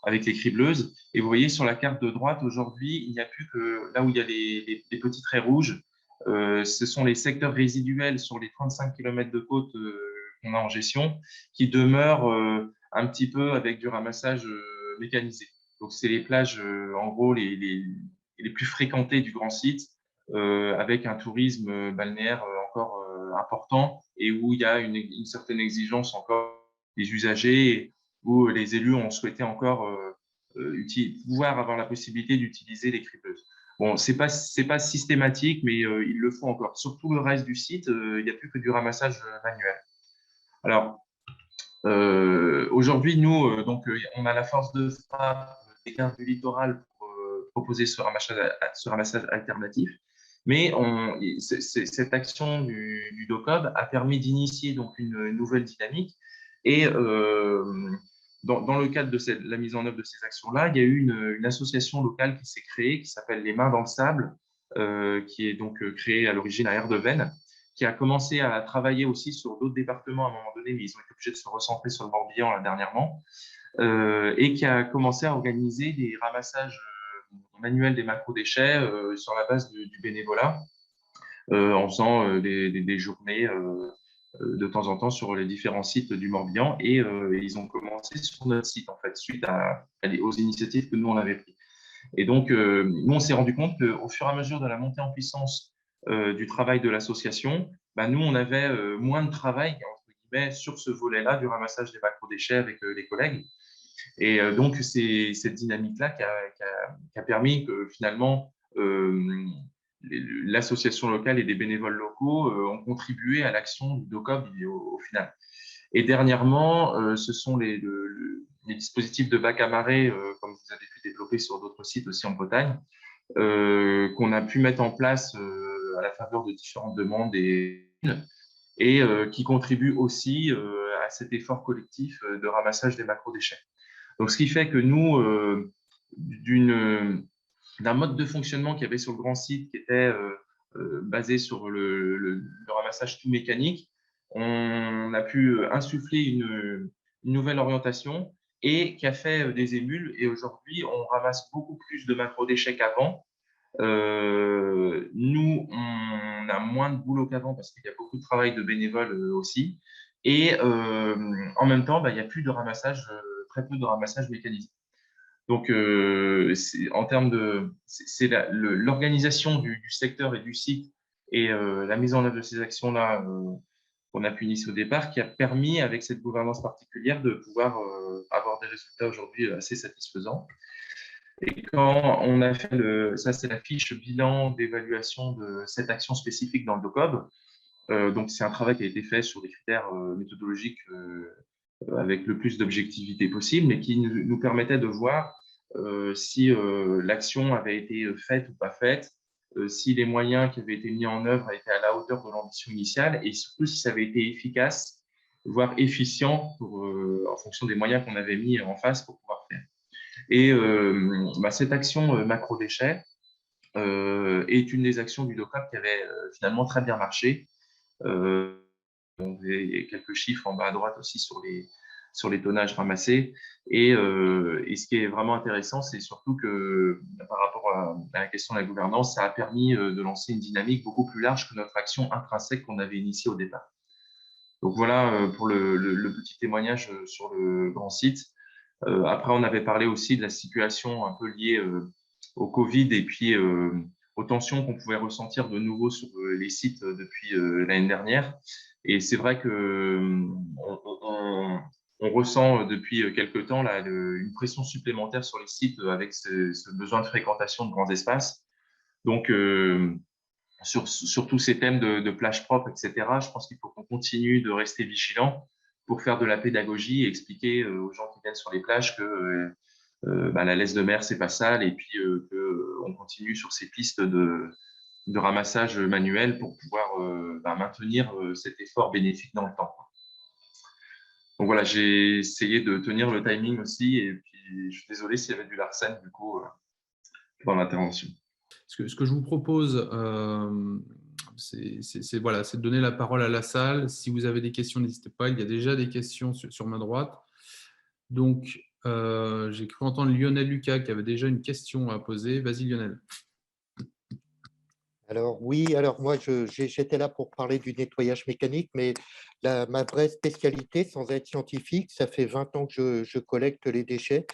avec les cribleuses. Et vous voyez sur la carte de droite, aujourd'hui, il n'y a plus que là où il y a les petits traits rouges. Ce sont les secteurs résiduels sur les 35 km de côte qu'on a en gestion qui demeurent un petit peu avec du ramassage mécanisé. Donc, c'est les plages, en gros, les plus fréquentées du grand site, avec un tourisme balnéaire encore important et où il y a une certaine exigence encore des usagers, où les élus ont souhaité encore pouvoir avoir la possibilité d'utiliser les cribleuses. Bon, c'est pas systématique, mais ils le font encore. Sur tout le reste du site, il n'y a plus que du ramassage manuel. Alors, aujourd'hui, nous, on a la force de frappe des gardes du littoral pour proposer ce ramassage alternatif. Mais cette action du DOCOB a permis d'initier donc une nouvelle dynamique. Et dans le cadre de la mise en œuvre de ces actions-là, il y a eu une association locale qui s'est créée, qui s'appelle Les Mains dans le Sable, qui est donc créée à l'origine à Erdeven, qui a commencé à travailler aussi sur d'autres départements à un moment donné, mais ils ont été obligés de se recentrer sur le Morbihan là, dernièrement, et qui a commencé à organiser des ramassages manuels des macro-déchets sur la base du bénévolat, en faisant des journées de temps en temps sur les différents sites du Morbihan, et ils ont commencé sur notre site, en fait, suite aux initiatives que nous, on avait prises. Et donc, nous, on s'est rendu compte qu'au fur et à mesure de la montée en puissance du travail de l'association, nous, on avait moins de travail, entre guillemets, sur ce volet-là du ramassage des macro-déchets avec les collègues. Et donc, c'est cette dynamique-là qui a permis que finalement, l'association locale et des bénévoles locaux ont contribué à l'action du DOCOB au final. Et dernièrement, ce sont les dispositifs de bac à marée, comme vous avez pu développer sur d'autres sites aussi en Bretagne, qu'on a pu mettre en place à la faveur de différentes demandes et qui contribuent aussi à cet effort collectif de ramassage des macro-déchets. Donc, ce qui fait que nous, d'un mode de fonctionnement qu'il y avait sur le grand site qui était basé sur le ramassage tout mécanique, on a pu insuffler une nouvelle orientation et qui a fait des émules. Et aujourd'hui, on ramasse beaucoup plus de macro-déchets qu'avant. Nous, on a moins de boulot qu'avant parce qu'il y a beaucoup de travail de bénévoles aussi. Et en même temps, il n'y a plus de ramassage, très peu de ramassage mécanisé. Donc, en termes c'est l'organisation du secteur et du site et la mise en œuvre de ces actions-là qu'on a pu initier au départ qui a permis, avec cette gouvernance particulière, de pouvoir avoir des résultats aujourd'hui assez satisfaisants. Et quand on a fait ça, c'est la fiche bilan d'évaluation de cette action spécifique dans le DOCOB. Donc, c'est un travail qui a été fait sur des critères méthodologiques avec le plus d'objectivité possible, mais qui nous permettait de voir si l'action avait été faite ou pas faite, si les moyens qui avaient été mis en œuvre étaient à la hauteur de l'ambition initiale, et surtout si ça avait été efficace, voire efficient en fonction des moyens qu'on avait mis en face pour pouvoir faire. Et cette action macro-déchets est une des actions du DOCOB qui avait finalement très bien marché. Il y a quelques chiffres en bas à droite aussi sur les tonnages ramassés. Et ce qui est vraiment intéressant, c'est surtout que par rapport à la question de la gouvernance, ça a permis de lancer une dynamique beaucoup plus large que notre action intrinsèque qu'on avait initiée au départ. Donc voilà pour le petit témoignage sur le grand site. Après, on avait parlé aussi de la situation un peu liée au Covid et puis aux tensions qu'on pouvait ressentir de nouveau sur les sites depuis l'année dernière. Et c'est vrai qu'on ressent depuis quelques temps là, une pression supplémentaire sur les sites avec ce besoin de fréquentation de grands espaces. Donc, sur tous ces thèmes de plage propre, etc., je pense qu'il faut qu'on continue de rester vigilant pour faire de la pédagogie et expliquer aux gens qui viennent sur les plages que la laisse de mer, c'est pas sale, et puis qu'on continue sur ces pistes de ramassage manuel pour pouvoir maintenir cet effort bénéfique dans le temps. Donc voilà, j'ai essayé de tenir le timing aussi, et puis je suis désolé s'il y avait du larcène du coup dans l'intervention. Ce que je vous propose, c'est de donner la parole à la salle. Si vous avez des questions, n'hésitez pas. Il y a déjà des questions sur ma droite. Donc, j'ai cru entendre Lionel Lucas qui avait déjà une question à poser. Vas-y Lionel. Alors oui, alors moi j'étais là pour parler du nettoyage mécanique, mais ma vraie spécialité, sans être scientifique, ça fait 20 ans que je collecte les déchets.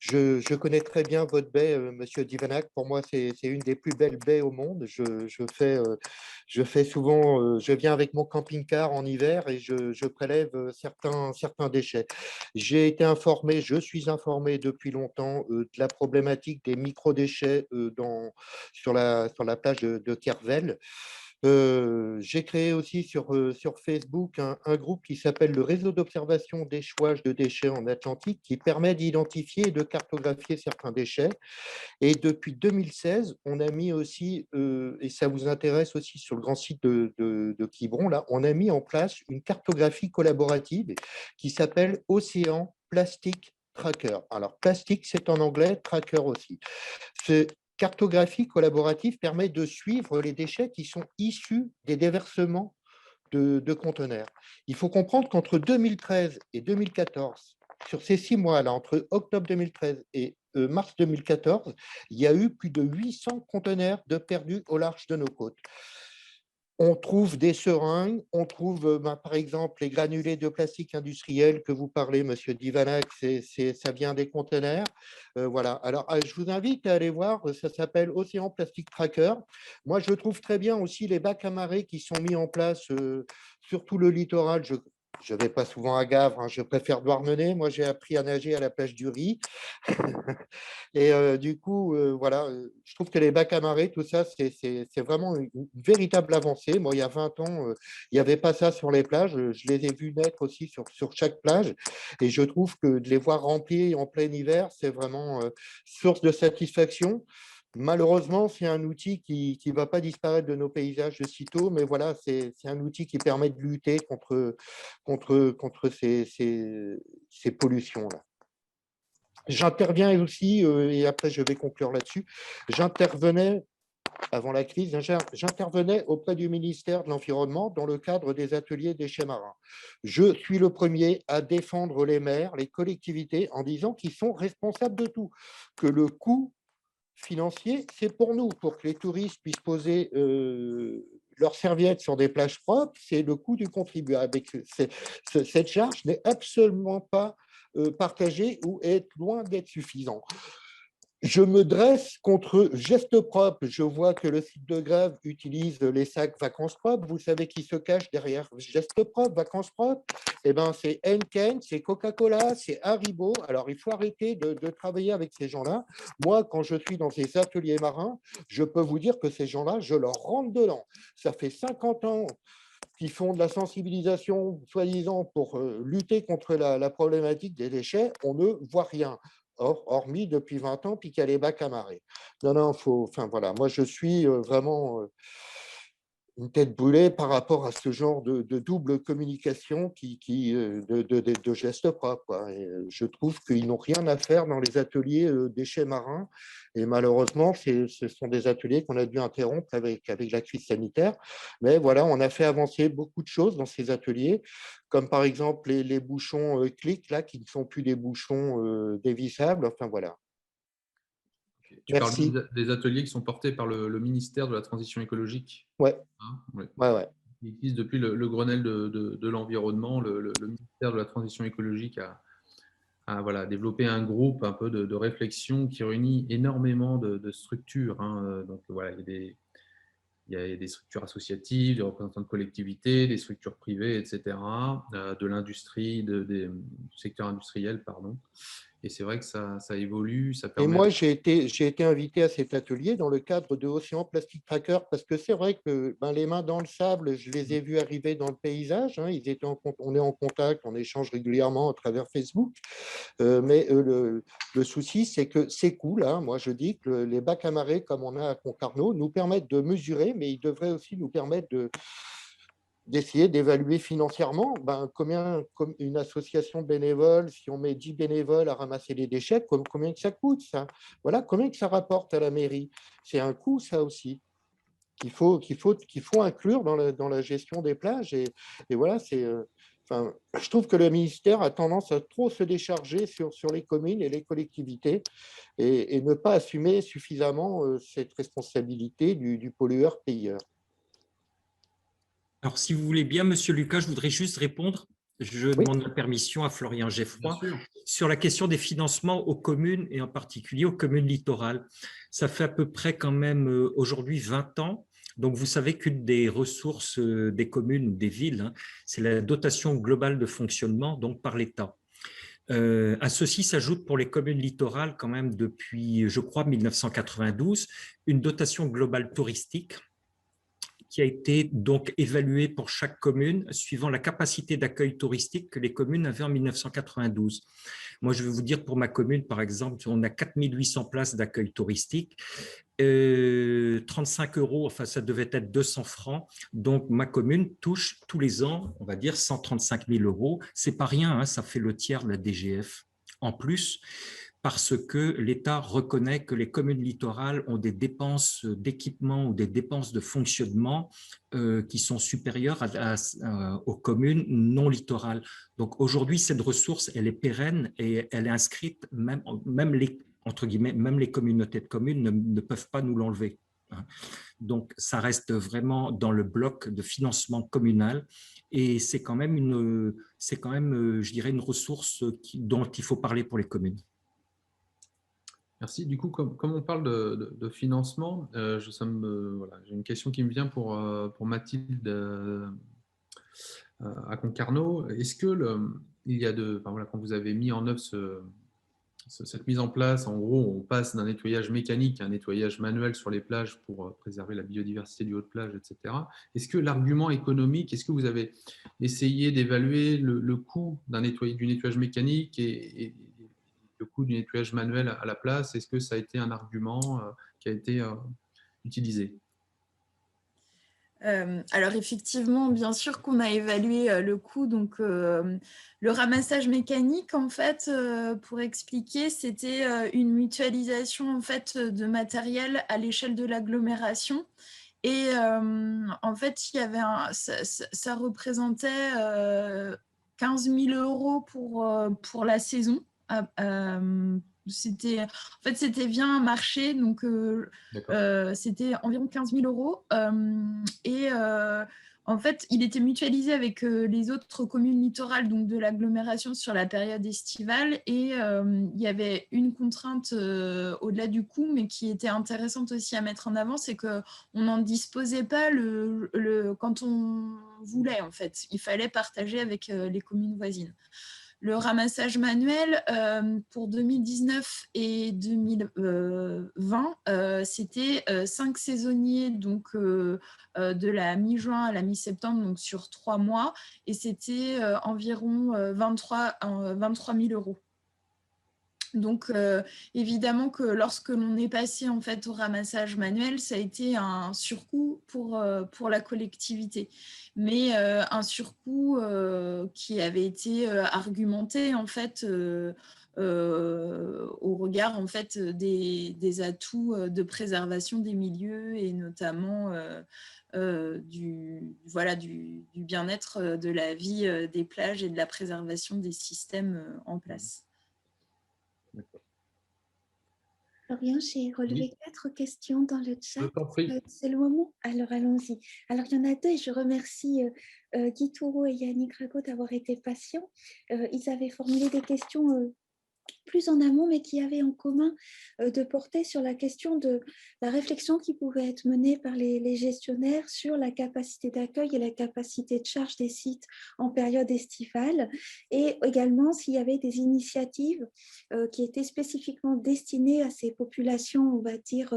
Je connais très bien votre baie, Monsieur Divanac. Pour moi, c'est une des plus belles baies au monde. Je fais souvent, je viens avec mon camping-car en hiver et je prélève certains déchets. J'ai été informé, je suis informé depuis longtemps de la problématique des microdéchets sur la plage de Kervel. J'ai créé aussi sur Facebook un groupe qui s'appelle le Réseau d'observation d'échouage de déchets en Atlantique, qui permet d'identifier et de cartographier certains déchets. Et depuis 2016, on a mis aussi, et ça vous intéresse aussi sur le grand site de Quiberon, là, on a mis en place une cartographie collaborative qui s'appelle Océan Plastic Tracker. Alors, plastique, c'est en anglais, tracker aussi. Cette cartographie collaborative permet de suivre les déchets qui sont issus des déversements de conteneurs. Il faut comprendre qu'entre 2013 et 2014, sur ces 6 mois-là, entre octobre 2013 et mars 2014, il y a eu plus de 800 conteneurs de perdus au large de nos côtes. On trouve des seringues, on trouve par exemple les granulés de plastique industriel que vous parlez, Monsieur Divanac, ça vient des conteneurs. Voilà. Alors, je vous invite à aller voir, ça s'appelle Océan Plastic Tracker. Moi, je trouve très bien aussi les bacs à marée qui sont mis en place sur tout le littoral. Je ne vais pas souvent à Gavre, hein, je préfère Douarnenez. Moi, j'ai appris à nager à la plage du Riz. Et du coup, voilà, je trouve que les bacs à marée, tout ça, c'est vraiment une véritable avancée. Moi, il y a 20 ans, il n'y avait pas ça sur les plages. Je les ai vus naître aussi sur chaque plage. Et je trouve que de les voir remplis en plein hiver, c'est vraiment source de satisfaction. Malheureusement, c'est un outil qui ne va pas disparaître de nos paysages de sitôt, mais voilà, c'est un outil qui permet de lutter contre ces pollutions-là. J'interviens aussi, et après je vais conclure là-dessus, j'intervenais avant la crise, j'intervenais auprès du ministère de l'Environnement dans le cadre des ateliers déchets marins. Je suis le premier à défendre les maires, les collectivités, en disant qu'ils sont responsables de tout, que le coût financier, c'est pour nous, pour que les touristes puissent poser leurs serviettes sur des plages propres, c'est le coût du contribuable. Cette charge n'est absolument pas partagée ou est loin d'être suffisant. Je me dresse contre Gestes Propres. Je vois que le site de Grève utilise les sacs Vacances Propres. Vous savez qui se cache derrière Gestes Propres, Vacances Propres? Eh ben, c'est Henken, c'est Coca-Cola, c'est Haribo. Alors, il faut arrêter de travailler avec ces gens-là. Moi, quand je suis dans ces ateliers marins, je peux vous dire que ces gens-là, je leur rentre dedans. Ça fait 50 ans qui font de la sensibilisation, soi-disant, pour lutter contre la problématique des déchets, on ne voit rien. Hormis depuis 20 ans, puis qu'il y a les bacs à marée. Non, enfin voilà, moi je suis vraiment une tête brûlée par rapport à ce genre de double communication de gestes propres, quoi. Et je trouve qu'ils n'ont rien à faire dans les ateliers déchets marins. Et malheureusement, ce sont des ateliers qu'on a dû interrompre avec la crise sanitaire. Mais voilà, on a fait avancer beaucoup de choses dans ces ateliers, comme par exemple les bouchons clics, là, qui ne sont plus des bouchons dévissables. Enfin voilà. Tu Merci. parles des ateliers qui sont portés par le ministère de la Transition écologique. Ouais. Hein, ouais. Ouais. Il existe depuis le Grenelle de l'environnement. Le ministère de la Transition écologique a voilà, développé un groupe un peu de réflexion qui réunit énormément de structures. Hein. Donc voilà, il y a des structures associatives, des représentants de collectivités, des structures privées, etc., de l'industrie, du secteur industriel, pardon. Et c'est vrai que ça évolue, ça Et permet… moi, j'ai été invité à cet atelier dans le cadre de Océan Plastic Tracker, parce que c'est vrai que les mains dans le sable, je les ai vus arriver dans le paysage. Hein, on est en contact, on échange régulièrement à travers Facebook. Mais le souci, c'est que ces coûts-là, moi je dis que les bacs à marée, comme on a à Concarneau, nous permettent de mesurer, mais ils devraient aussi nous permettre d'essayer d'évaluer financièrement combien, comme une association bénévole, si on met 10 bénévoles à ramasser les déchets, combien que ça coûte, ça. Voilà, combien que ça rapporte à la mairie. C'est un coût, ça aussi, qu'il faut inclure dans la gestion des plages. Et voilà, Enfin, je trouve que le ministère a tendance à trop se décharger sur les communes et les collectivités et ne pas assumer suffisamment cette responsabilité du pollueur-payeur. Alors, si vous voulez bien, Monsieur Lucas, je voudrais juste répondre. Je Oui, demande la permission à Florian Bien Geffroy sûr. sur la question des financements aux communes et en particulier aux communes littorales. Ça fait à peu près quand même aujourd'hui 20 ans. Donc, vous savez qu'une des ressources des communes, des villes, hein, c'est la dotation globale de fonctionnement, donc par l'État. À ceci s'ajoute pour les communes littorales quand même depuis, je crois, 1992, une dotation globale touristique qui a été donc évaluée pour chaque commune suivant la capacité d'accueil touristique que les communes avaient en 1992. Moi, je vais vous dire pour ma commune, par exemple, on a 4800 places d'accueil touristique, 35 €, enfin ça devait être 200 francs. Donc ma commune touche tous les ans, on va dire 135 000 €. C'est pas rien, hein, ça fait le tiers de la DGF. En plus, parce que l'État reconnaît que les communes littorales ont des dépenses d'équipement ou des dépenses de fonctionnement qui sont supérieures aux communes non littorales. Donc aujourd'hui, cette ressource, elle est pérenne et elle est inscrite, même les, entre guillemets, même les communautés de communes ne peuvent pas nous l'enlever. Donc, ça reste vraiment dans le bloc de financement communal et c'est quand même, je dirais, une ressource dont il faut parler pour les communes. Merci. Du coup, comme on parle de financement, voilà, j'ai une question qui me vient pour Mathilde à Concarneau. Est-ce que il y a enfin, voilà, quand vous avez mis en œuvre cette mise en place, en gros, on passe d'un nettoyage mécanique à un nettoyage manuel sur les plages pour préserver la biodiversité du haut de plage, etc. Est-ce que l'argument économique, est-ce que vous avez essayé d'évaluer le coût du nettoyage mécanique et le coût du nettoyage manuel à la place? Est-ce que ça a été un argument qui a été utilisé? Alors effectivement, bien sûr qu'on a évalué le coût. Donc, le ramassage mécanique, en fait, pour expliquer, c'était une mutualisation en fait de matériel à l'échelle de l'agglomération. Et en fait, il y avait ça représentait 15 000 € pour la saison. C'était bien un marché, donc c'était environ 15 000 €. Et en fait, il était mutualisé avec les autres communes littorales, donc de l'agglomération sur la période estivale. Et il y avait une contrainte au-delà du coût, mais qui était intéressante aussi à mettre en avant, c'est qu'on n'en disposait pas quand on voulait, en fait. Il fallait partager avec les communes voisines. Le ramassage manuel, pour 2019 et 2020, c'était 5 saisonniers, donc de la mi-juin à la mi-septembre, donc sur 3 mois, et c'était environ 23 000 €. Donc, évidemment que lorsque l'on est passé en fait au ramassage manuel, ça a été un surcoût pour la collectivité, mais un surcoût qui avait été argumenté en fait au regard en fait des atouts de préservation des milieux et notamment du bien-être de la vie des plages et de la préservation des systèmes en place. Florian, j'ai relevé 4 questions dans le Je chat. t'en prie. C'est le moment? Alors, allons-y. Alors, il y en a 2 et je remercie Guy Toureau et Yannick Rago d'avoir été patients. Ils avaient formulé des questions plus en amont, mais qui avaient en commun de porter sur la question de la réflexion qui pouvait être menée par les gestionnaires sur la capacité d'accueil et la capacité de charge des sites en période estivale, et également s'il y avait des initiatives qui étaient spécifiquement destinées à ces populations, on va dire,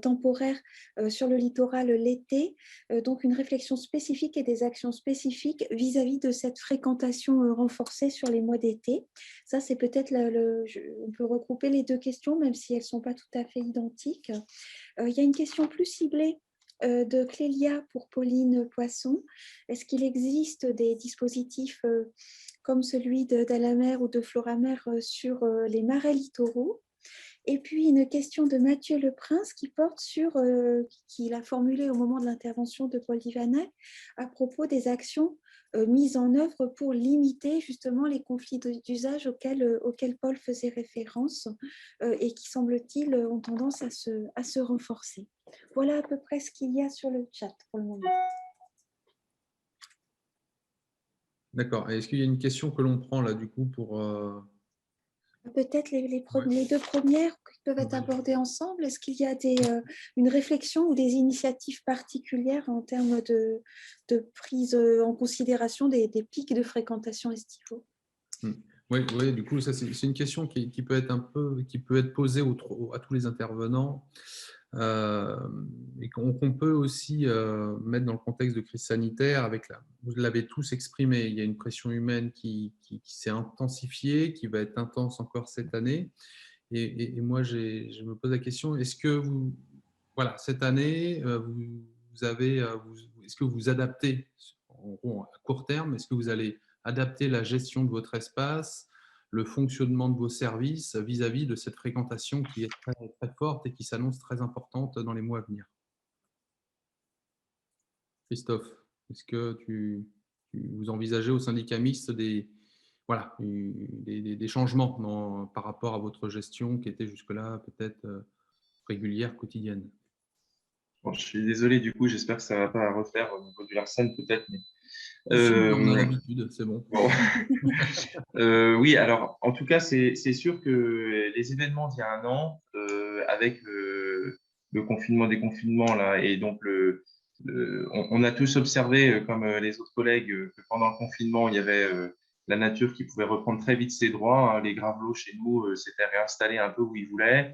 temporaires sur le littoral l'été, donc une réflexion spécifique et des actions spécifiques vis-à-vis de cette fréquentation renforcée sur les mois d'été. Ça, c'est peut-être on peut regrouper les 2 questions, même si elles ne sont pas tout à fait identiques. Il y a une question plus ciblée de Clélia pour Pauline Poisson. Est-ce qu'il existe des dispositifs comme celui d'Alamer ou de Floramer sur les marais littoraux? Et puis une question de Mathieu Leprince qui porte sur, qu'il a formulé au moment de l'intervention de Paul Divanac à propos des actions mises en œuvre pour limiter justement les conflits d'usage auxquels Paul faisait référence et qui, semble-t-il, ont tendance à se renforcer. Voilà à peu près ce qu'il y a sur le chat pour le moment. D'accord. Est-ce qu'il y a une question que l'on prend là, du coup, pour… Peut-être les deux premières qui peuvent être abordées ensemble. Est-ce qu'il y a une réflexion ou des initiatives particulières en termes de prise en considération des pics de fréquentation estivaux? Oui, du coup, ça c'est une question qui peut être posée à tous les intervenants et qu'on peut aussi mettre dans le contexte de crise sanitaire. Vous l'avez tous exprimé, il y a une pression humaine qui s'est intensifiée, qui va être intense encore cette année. Et moi, je me pose la question, est-ce que cette année, est-ce que vous adaptez, en gros, à court terme, est-ce que vous allez adapter la gestion de votre espace, le fonctionnement de vos services vis-à-vis de cette fréquentation qui est très, très forte et qui s'annonce très importante dans les mois à venir? Christophe, est-ce que vous envisagez au syndicat mixte des changements par rapport à votre gestion qui était jusque-là peut-être régulière, quotidienne? Bon, je suis désolé, du coup, j'espère que ça ne va pas refaire au niveau du Larsen, peut-être. Mais… On a l'habitude, c'est bon. Bon. Oui, alors, en tout cas, c'est sûr que les événements d'il y a un an, avec le confinement, déconfinement, là, et donc on a tous observé, comme les autres collègues, que pendant le confinement, il y avait la nature qui pouvait reprendre très vite ses droits, hein. Les gravelots chez nous s'étaient réinstallés un peu où ils voulaient.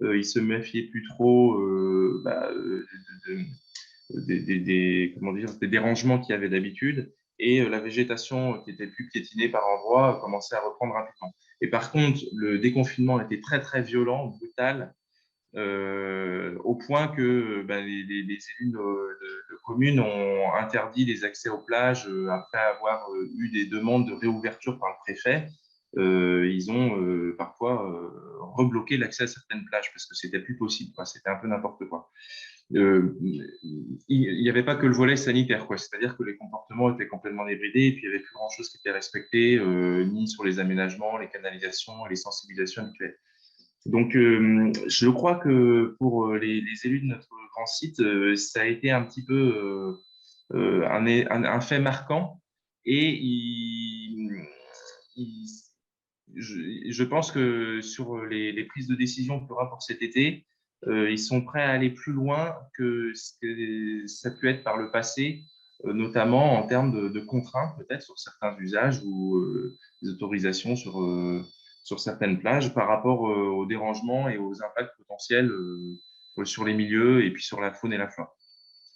Ils se méfiaient plus trop comment dire, des dérangements qu'il y avait d'habitude, et la végétation qui était plus piétinée par endroits commençait à reprendre rapidement. Et par contre, le déconfinement était très très violent, brutal, au point que les élus de communes ont interdit les accès aux plages après avoir eu des demandes de réouverture par le préfet. Ils ont parfois rebloqué l'accès à certaines plages parce que c'était plus possible, c'était un peu n'importe quoi. Il n'y avait pas que le volet sanitaire, c'est-à-dire que les comportements étaient complètement débridés et puis il n'y avait plus grand-chose qui était respecté, ni sur les aménagements, les canalisations, les sensibilisations habituelles. Donc, je crois que pour les élus de notre grand site, ça a été un petit peu un fait marquant, et je pense que sur les prises de décision qu'il y aura pour cet été, ils sont prêts à aller plus loin que ce que ça a pu être par le passé, notamment en termes de contraintes peut-être sur certains usages ou des autorisations sur certaines plages par rapport aux dérangements et aux impacts potentiels sur les milieux et puis sur la faune et la flore.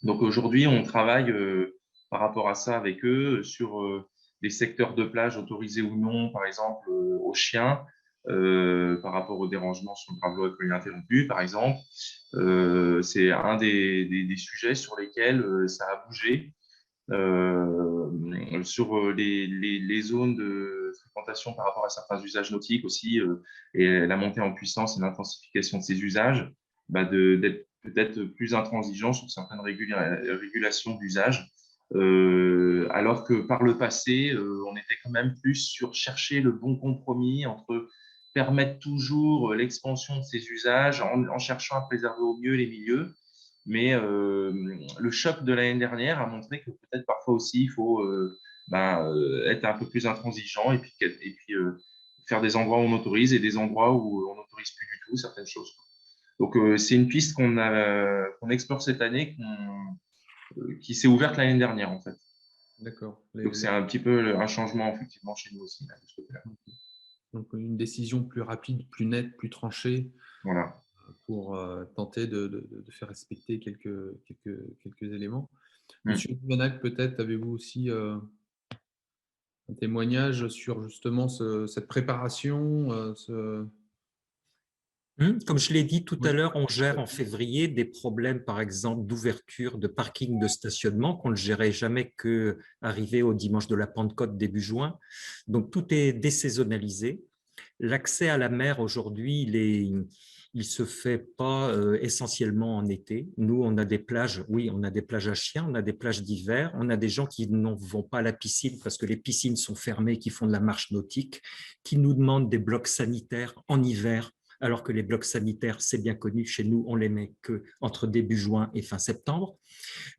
Donc aujourd'hui, on travaille par rapport à ça avec eux sur les secteurs de plage autorisés ou non, par exemple aux chiens, par rapport aux dérangements sur le gravelot à colline interrompue, par exemple. C'est un des sujets sur lesquels ça a bougé. Sur les zones de fréquentation par rapport à certains usages nautiques aussi, et la montée en puissance et l'intensification de ces usages, d'être peut-être plus intransigeant sur certaines régulations d'usage, alors que par le passé, on était quand même plus sur chercher le bon compromis entre permettre toujours l'expansion de ces usages en cherchant à préserver au mieux les milieux. Mais le choc de l'année dernière a montré que peut-être parfois aussi, il faut être un peu plus intransigeant et puis faire des endroits où on autorise et des endroits où on n'autorise plus du tout certaines choses. Donc, c'est une piste qu'on explore cette année, qui s'est ouverte l'année dernière, en fait. D'accord. Donc, c'est un petit peu un changement, effectivement, chez nous aussi, là, de ce côté-là. Donc, une décision plus rapide, plus nette, plus tranchée. Voilà. Pour tenter de faire respecter quelques éléments. Monsieur Duvenac, peut-être avez-vous aussi un témoignage sur justement cette préparation Comme je l'ai dit tout à l'heure, on gère en février des problèmes, par exemple, d'ouverture de parking de stationnement qu'on ne gérait jamais qu'arrivé au dimanche de la Pentecôte début juin. Donc, tout est désaisonnalisé. L'accès à la mer aujourd'hui, il ne se fait pas essentiellement en été. Nous, on a des plages, oui, on a des plages à chiens, on a des plages d'hiver, on a des gens qui ne vont pas à la piscine parce que les piscines sont fermées, qui font de la marche nautique, qui nous demandent des blocs sanitaires en hiver, alors que les blocs sanitaires, c'est bien connu, chez nous, on les met qu'entre début juin et fin septembre.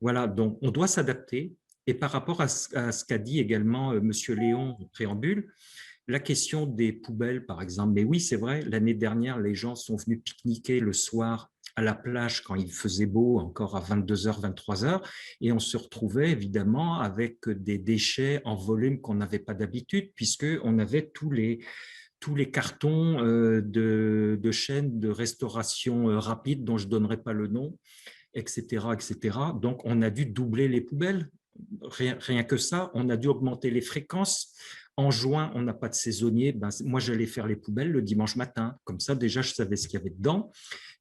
Voilà, donc on doit s'adapter. Et par rapport à ce qu'a dit également M. Léon au préambule, la question des poubelles, par exemple, mais oui, c'est vrai, l'année dernière, les gens sont venus pique-niquer le soir à la plage quand il faisait beau, encore à 22h, 23h, et on se retrouvait évidemment avec des déchets en volume qu'on n'avait pas d'habitude, puisqu'on avait tous les cartons de chaînes de restauration rapide, dont je ne donnerai pas le nom, etc., etc. Donc, on a dû doubler les poubelles. Rien que ça, on a dû augmenter les fréquences. En juin, on n'a pas de saisonnier. Ben, moi, j'allais faire les poubelles le dimanche matin. Comme ça, déjà, je savais ce qu'il y avait dedans,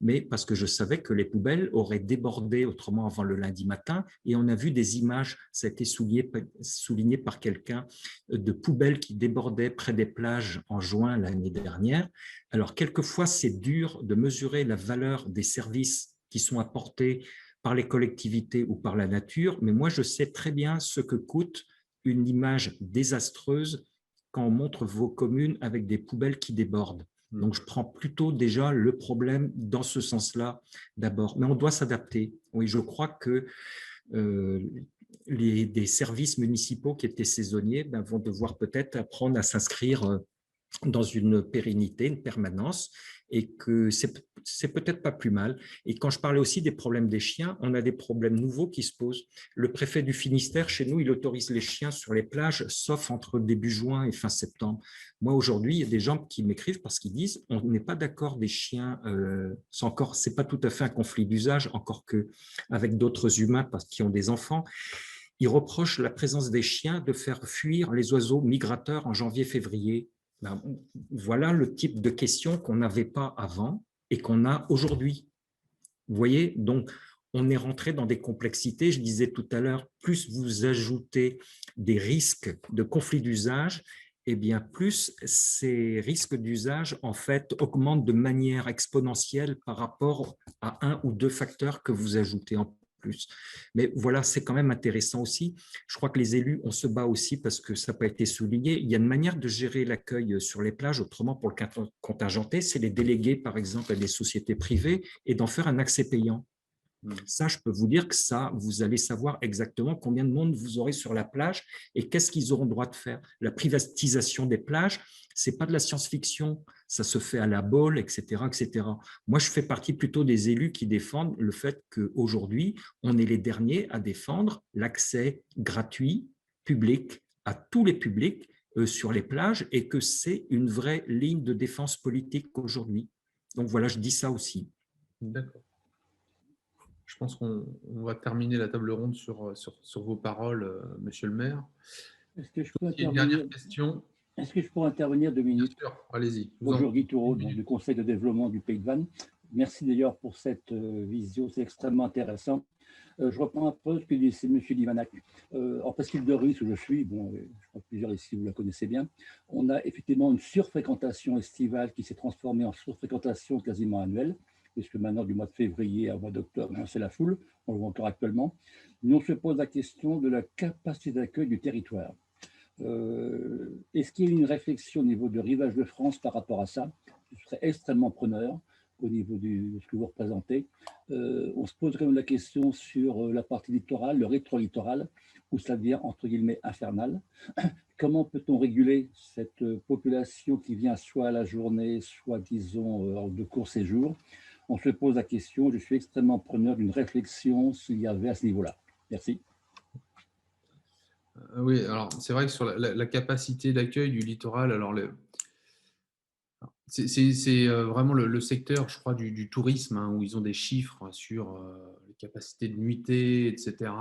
mais parce que je savais que les poubelles auraient débordé autrement avant le lundi matin. Et on a vu des images, ça a été souligné par quelqu'un, de poubelles qui débordaient près des plages en juin l'année dernière. Alors, quelquefois, c'est dur de mesurer la valeur des services qui sont apportés par les collectivités ou par la nature, mais moi, je sais très bien ce que coûte une image désastreuse quand on montre vos communes avec des poubelles qui débordent. Donc, je prends plutôt déjà le problème dans ce sens-là d'abord. Mais on doit s'adapter. Oui, je crois que des services municipaux qui étaient saisonniers vont devoir peut-être apprendre à s'inscrire dans une pérennité, une permanence, et que c'est peut-être pas plus mal. Et quand je parlais aussi des problèmes des chiens, on a des problèmes nouveaux qui se posent. Le préfet du Finistère, chez nous, il autorise les chiens sur les plages, sauf entre début juin et fin septembre. Moi, aujourd'hui, il y a des gens qui m'écrivent parce qu'ils disent on n'est pas d'accord des chiens, c'est pas tout à fait un conflit d'usage, encore que avec d'autres humains parce qu'ils ont des enfants. Ils reprochent la présence des chiens de faire fuir les oiseaux migrateurs en janvier-février. Ben, voilà le type de questions qu'on n'avait pas avant et qu'on a aujourd'hui. Vous voyez, donc on est rentré dans des complexités. Je disais tout à l'heure, plus vous ajoutez des risques de conflit d'usage, eh bien plus ces risques d'usage en fait augmentent de manière exponentielle par rapport à un ou deux facteurs que vous ajoutez en plus. Mais voilà, c'est quand même intéressant aussi. Je crois que les élus, on se bat aussi parce que ça n'a pas été souligné. Il y a une manière de gérer l'accueil sur les plages, autrement pour le contingenté, c'est les déléguer par exemple à des sociétés privées et d'en faire un accès payant. Ça, je peux vous dire que ça, vous allez savoir exactement combien de monde vous aurez sur la plage et qu'est-ce qu'ils auront le droit de faire. La privatisation des plages, ce n'est pas de la science-fiction, ça se fait à la bolle, etc., etc. Moi, je fais partie plutôt des élus qui défendent le fait qu'aujourd'hui, on est les derniers à défendre l'accès gratuit, public, à tous les publics sur les plages et que c'est une vraie ligne de défense politique aujourd'hui. Donc voilà, je dis ça aussi. D'accord. Je pense qu'on va terminer la table ronde sur vos paroles, monsieur le maire. Est-ce que je peux intervenir? Une dernière question. Est-ce que je pourrais intervenir 2 minutes? Bien sûr, allez-y. Bonjour, Guy Toureau, du Conseil de développement du Pays de Vannes. Merci d'ailleurs pour cette visio, c'est extrêmement intéressant. Je reprends un peu ce que dit M. Livanac. En presqu'île de Rus, où je suis, bon, je crois que plusieurs ici, vous la connaissez bien, on a effectivement une surfréquentation estivale qui s'est transformée en surfréquentation quasiment annuelle, puisque maintenant, du mois de février au mois d'octobre, c'est la foule, on le voit encore actuellement. Nous, on se pose la question de la capacité d'accueil du territoire. Est-ce qu'il y a une réflexion au niveau de Rivage de France par rapport à ça? Je serais extrêmement preneur au niveau de ce que vous représentez. On se poserait la question sur la partie littorale, le rétro-littoral, où ça devient entre guillemets infernal. Comment peut-on réguler cette population qui vient soit à la journée, soit disons de court séjour? On se pose la question, je suis extrêmement preneur d'une réflexion s'il y avait à ce niveau-là. Merci. Oui, alors c'est vrai que sur la capacité d'accueil du littoral, alors c'est vraiment le secteur, je crois, du tourisme, hein, où ils ont des chiffres sur les capacités de nuitée, etc.,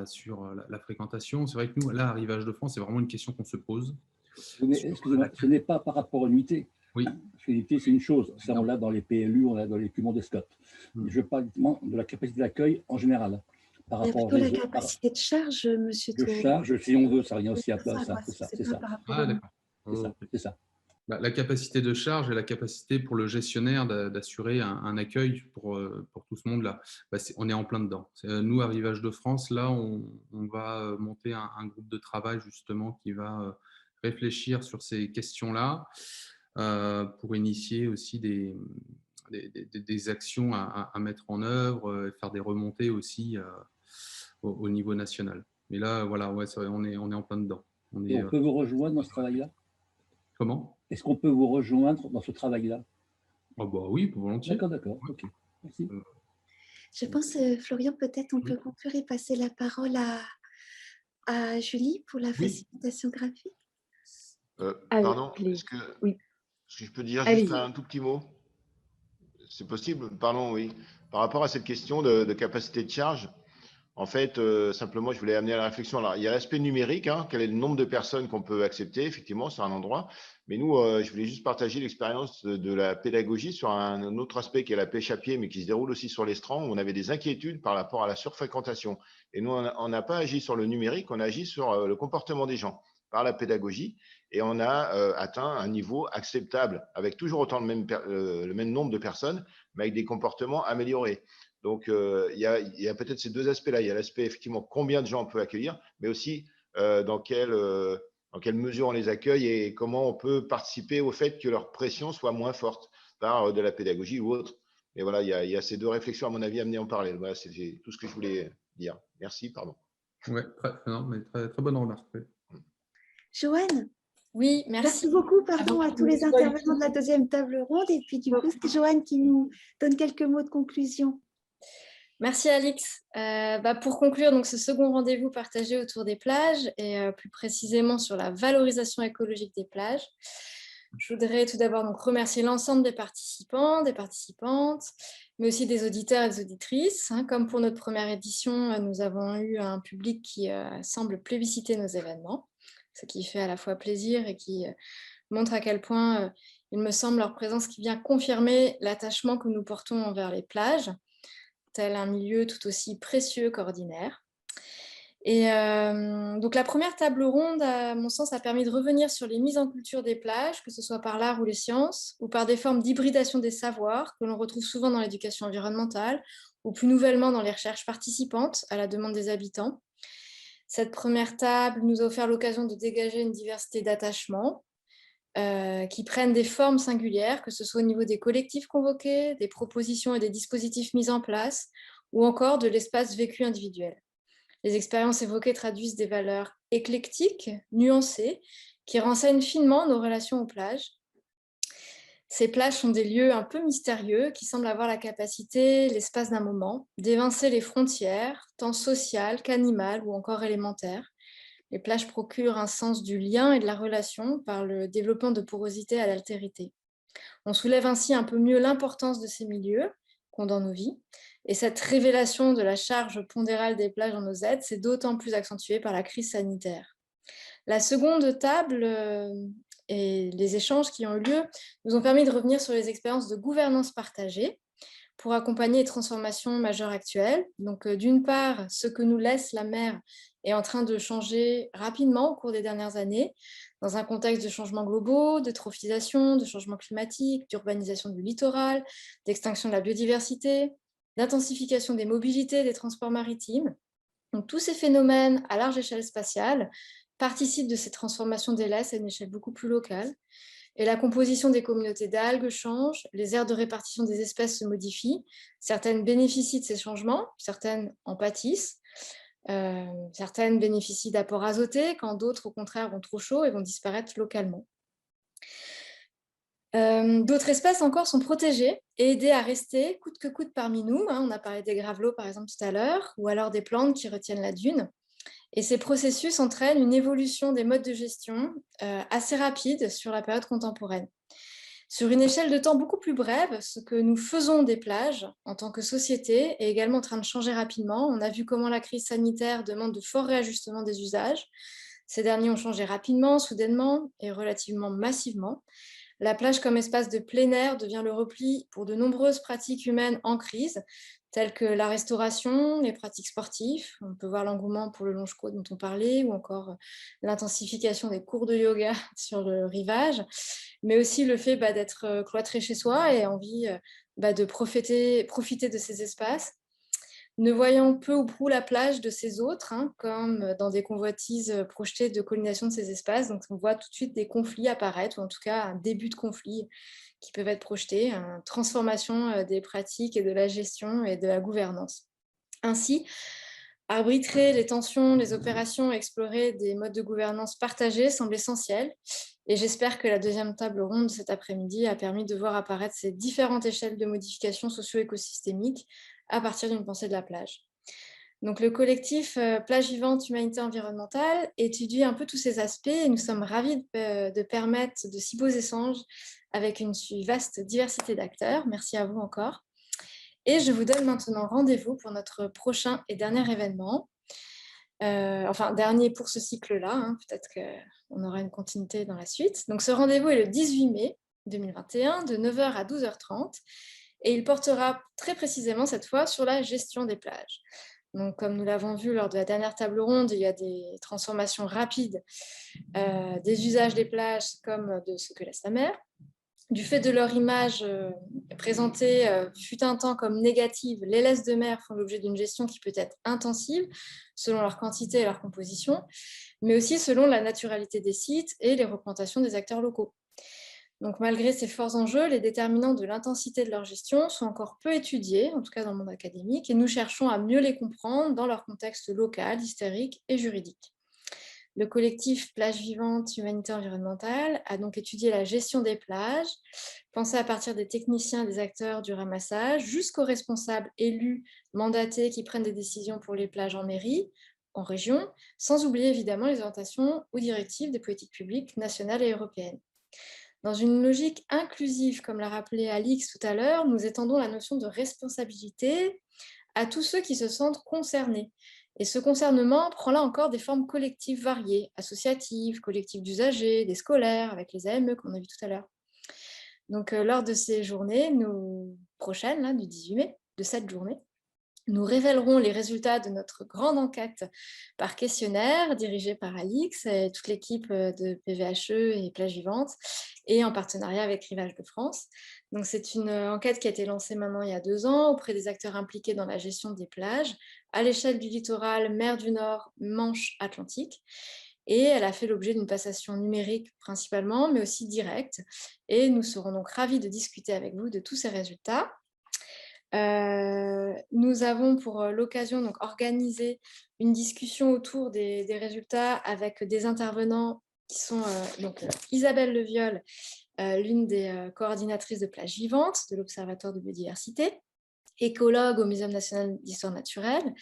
sur la fréquentation. C'est vrai que nous, là, à Rivage de France, c'est vraiment une question qu'on se pose. Excusez-moi, ce n'est pas par rapport aux nuitées. Oui. L'unité, c'est une chose. Ça, on l'a dans les PLU, on l'a dans les documents des SCOT. Je parle de la capacité d'accueil en général. Par rapport au réseau, la capacité de charge, monsieur Toureau. De charge, si on veut, ça revient aussi à ça. C'est ça. Ah, d'accord. C'est ça. La capacité de charge et la capacité pour le gestionnaire d'assurer un accueil pour tout ce monde-là. On est en plein dedans. Nous, à Rivage de France, là, on va monter un groupe de travail justement qui va réfléchir sur ces questions-là pour initier aussi des actions à mettre en œuvre, faire des remontées aussi au niveau national. Mais là, voilà, ouais, vrai, on est en plein dedans. Et on peut vous rejoindre dans ce travail-là? Comment? Est-ce qu'on peut vous rejoindre dans ce travail-là? Oh bah oui, volontiers. D'accord. Ok. Merci. Je pense, Florian, peut-être on peut conclure et passer la parole à Julie pour la facilitation graphique. Pardon, est-ce que je peux dire juste un tout petit mot? C'est possible? Pardon, oui. Par rapport à cette question de capacité de charge, en fait, simplement, je voulais amener à la réflexion. Alors, il y a l'aspect numérique, hein, quel est le nombre de personnes qu'on peut accepter, effectivement, sur un endroit. Mais nous, je voulais juste partager l'expérience de la pédagogie sur un autre aspect qui est la pêche à pied, mais qui se déroule aussi sur l'estran, où on avait des inquiétudes par rapport à la surfréquentation. Et nous, on n'a pas agi sur le numérique, on a agi sur le comportement des gens par la pédagogie. Et on a atteint un niveau acceptable, avec toujours autant le même nombre de personnes, mais avec des comportements améliorés. Donc, il y a peut-être ces deux aspects-là. Il y a l'aspect, effectivement, combien de gens on peut accueillir, mais aussi dans quelle mesure on les accueille et comment on peut participer au fait que leur pression soit moins forte par de la pédagogie ou autre. Mais voilà, il y a ces deux réflexions, à mon avis, amenées à en parler. Voilà, c'est tout ce que je voulais dire. Merci, pardon. Oui, très bonne remarque. Oui. Joanne? Oui, merci beaucoup à tous les intervenants de la deuxième table ronde. Et puis, du coup, c'est Joanne qui nous donne quelques mots de conclusion. Merci Alix. Pour conclure donc, ce second rendez-vous partagé autour des plages et plus précisément sur la valorisation écologique des plages, je voudrais tout d'abord donc remercier l'ensemble des participants, des participantes, mais aussi des auditeurs et des auditrices. Comme pour notre première édition, nous avons eu un public qui semble plébisciter nos événements, ce qui fait à la fois plaisir et qui montre à quel point il me semble leur présence qui vient confirmer l'attachement que nous portons envers les plages, tel un milieu tout aussi précieux qu'ordinaire. Et donc la première table ronde, à mon sens, a permis de revenir sur les mises en culture des plages, que ce soit par l'art ou les sciences, ou par des formes d'hybridation des savoirs que l'on retrouve souvent dans l'éducation environnementale, ou plus nouvellement dans les recherches participantes à la demande des habitants. Cette première table nous a offert l'occasion de dégager une diversité d'attachements qui prennent des formes singulières, que ce soit au niveau des collectifs convoqués, des propositions et des dispositifs mis en place, ou encore de l'espace vécu individuel. Les expériences évoquées traduisent des valeurs éclectiques, nuancées, qui renseignent finement nos relations aux plages. Ces plages sont des lieux un peu mystérieux qui semblent avoir la capacité, l'espace d'un moment, d'évincer les frontières, tant sociales qu'animales ou encore élémentaires. Les plages procurent un sens du lien et de la relation par le développement de porosité à l'altérité. On soulève ainsi un peu mieux l'importance de ces milieux qu'ont dans nos vies. Et cette révélation de la charge pondérale des plages dans nos aides s'est d'autant plus accentuée par la crise sanitaire. La seconde table et les échanges qui ont eu lieu nous ont permis de revenir sur les expériences de gouvernance partagée pour accompagner les transformations majeures actuelles. Donc, d'une part, ce que nous laisse la mer est en train de changer rapidement au cours des dernières années, dans un contexte de changements globaux, de trophisation, de changement climatique, d'urbanisation du littoral, d'extinction de la biodiversité, d'intensification des mobilités, des transports maritimes. Donc, tous ces phénomènes à large échelle spatiale participent de ces transformations des laisses à une échelle beaucoup plus locale. Et la composition des communautés d'algues change, les aires de répartition des espèces se modifient, certaines bénéficient de ces changements, certaines en pâtissent, certaines bénéficient d'apports azotés, quand d'autres, au contraire, ont trop chaud et vont disparaître localement. D'autres espèces encore sont protégées et aidées à rester coûte que coûte parmi nous. On a parlé des gravelots par exemple tout à l'heure, ou alors des plantes qui retiennent la dune. Et ces processus entraînent une évolution des modes de gestion assez rapide sur la période contemporaine. Sur une échelle de temps beaucoup plus brève, ce que nous faisons des plages en tant que société est également en train de changer rapidement. On a vu comment la crise sanitaire demande de forts réajustements des usages. Ces derniers ont changé rapidement, soudainement et relativement massivement. La plage comme espace de plein air devient le repli pour de nombreuses pratiques humaines en crise, telles que la restauration, les pratiques sportives. On peut voir l'engouement pour le longe-côte dont on parlait, ou encore l'intensification des cours de yoga sur le rivage, mais aussi le fait d'être cloîtré chez soi et envie de profiter de ces espaces, ne voyant peu ou prou la plage de ces autres, comme dans des convoitises projetées de colonisation de ces espaces. Donc, on voit tout de suite des conflits apparaître, ou en tout cas un début de conflits qui peuvent être projetés, une transformation des pratiques et de la gestion et de la gouvernance. Ainsi, arbitrer les tensions, les opérations, explorer des modes de gouvernance partagés semble essentiel. Et j'espère que la deuxième table ronde de cet après-midi a permis de voir apparaître ces différentes échelles de modification socio-écosystémique à partir d'une pensée de la plage. Donc, le collectif Plage Vivante Humanité Environnementale étudie un peu tous ces aspects et nous sommes ravis de permettre de si beaux échanges avec une vaste diversité d'acteurs. Merci à vous encore. Et je vous donne maintenant rendez-vous pour notre prochain et dernier événement. Enfin, dernier pour ce cycle-là, peut-être qu'on aura une continuité dans la suite. Donc, ce rendez-vous est le 18 mai 2021, de 9h à 12h30, et il portera très précisément cette fois sur la gestion des plages. Donc, comme nous l'avons vu lors de la dernière table ronde, il y a des transformations rapides des usages des plages comme de ce que laisse la mer. Du fait de leur image présentée fut un temps comme négative, les laisses de mer font l'objet d'une gestion qui peut être intensive selon leur quantité et leur composition, mais aussi selon la naturalité des sites et les représentations des acteurs locaux. Donc, malgré ces forts enjeux, les déterminants de l'intensité de leur gestion sont encore peu étudiés, en tout cas dans le monde académique, et nous cherchons à mieux les comprendre dans leur contexte local, historique et juridique. Le collectif Plage Vivante Humanité Environnementale a donc étudié la gestion des plages, pensé à partir des techniciens et des acteurs du ramassage, jusqu'aux responsables élus, mandatés qui prennent des décisions pour les plages en mairie, en région, sans oublier évidemment les orientations ou directives des politiques publiques nationales et européennes. Dans une logique inclusive, comme l'a rappelé Alix tout à l'heure, nous étendons la notion de responsabilité à tous ceux qui se sentent concernés. Et ce concernement prend là encore des formes collectives variées, associatives, collectives d'usagers, des scolaires, avec les AME qu'on a vu tout à l'heure. Donc, lors de ces journées prochaines, là, du 18 mai, de cette journée, nous révélerons les résultats de notre grande enquête par questionnaire dirigée par Alix et toute l'équipe de PVHE et Plage Vivante et en partenariat avec Rivage de France. Donc, c'est une enquête qui a été lancée maintenant il y a 2 ans auprès des acteurs impliqués dans la gestion des plages à l'échelle du littoral, mer du Nord, Manche, Atlantique. Et elle a fait l'objet d'une passation numérique principalement, mais aussi directe. Et nous serons donc ravis de discuter avec vous de tous ces résultats. Nous avons pour l'occasion donc organisé une discussion autour des résultats avec des intervenants qui sont Isabelle Leviol, l'une des coordinatrices de Plage Vivante de l'Observatoire de biodiversité, écologue au Muséum national d'histoire naturelle,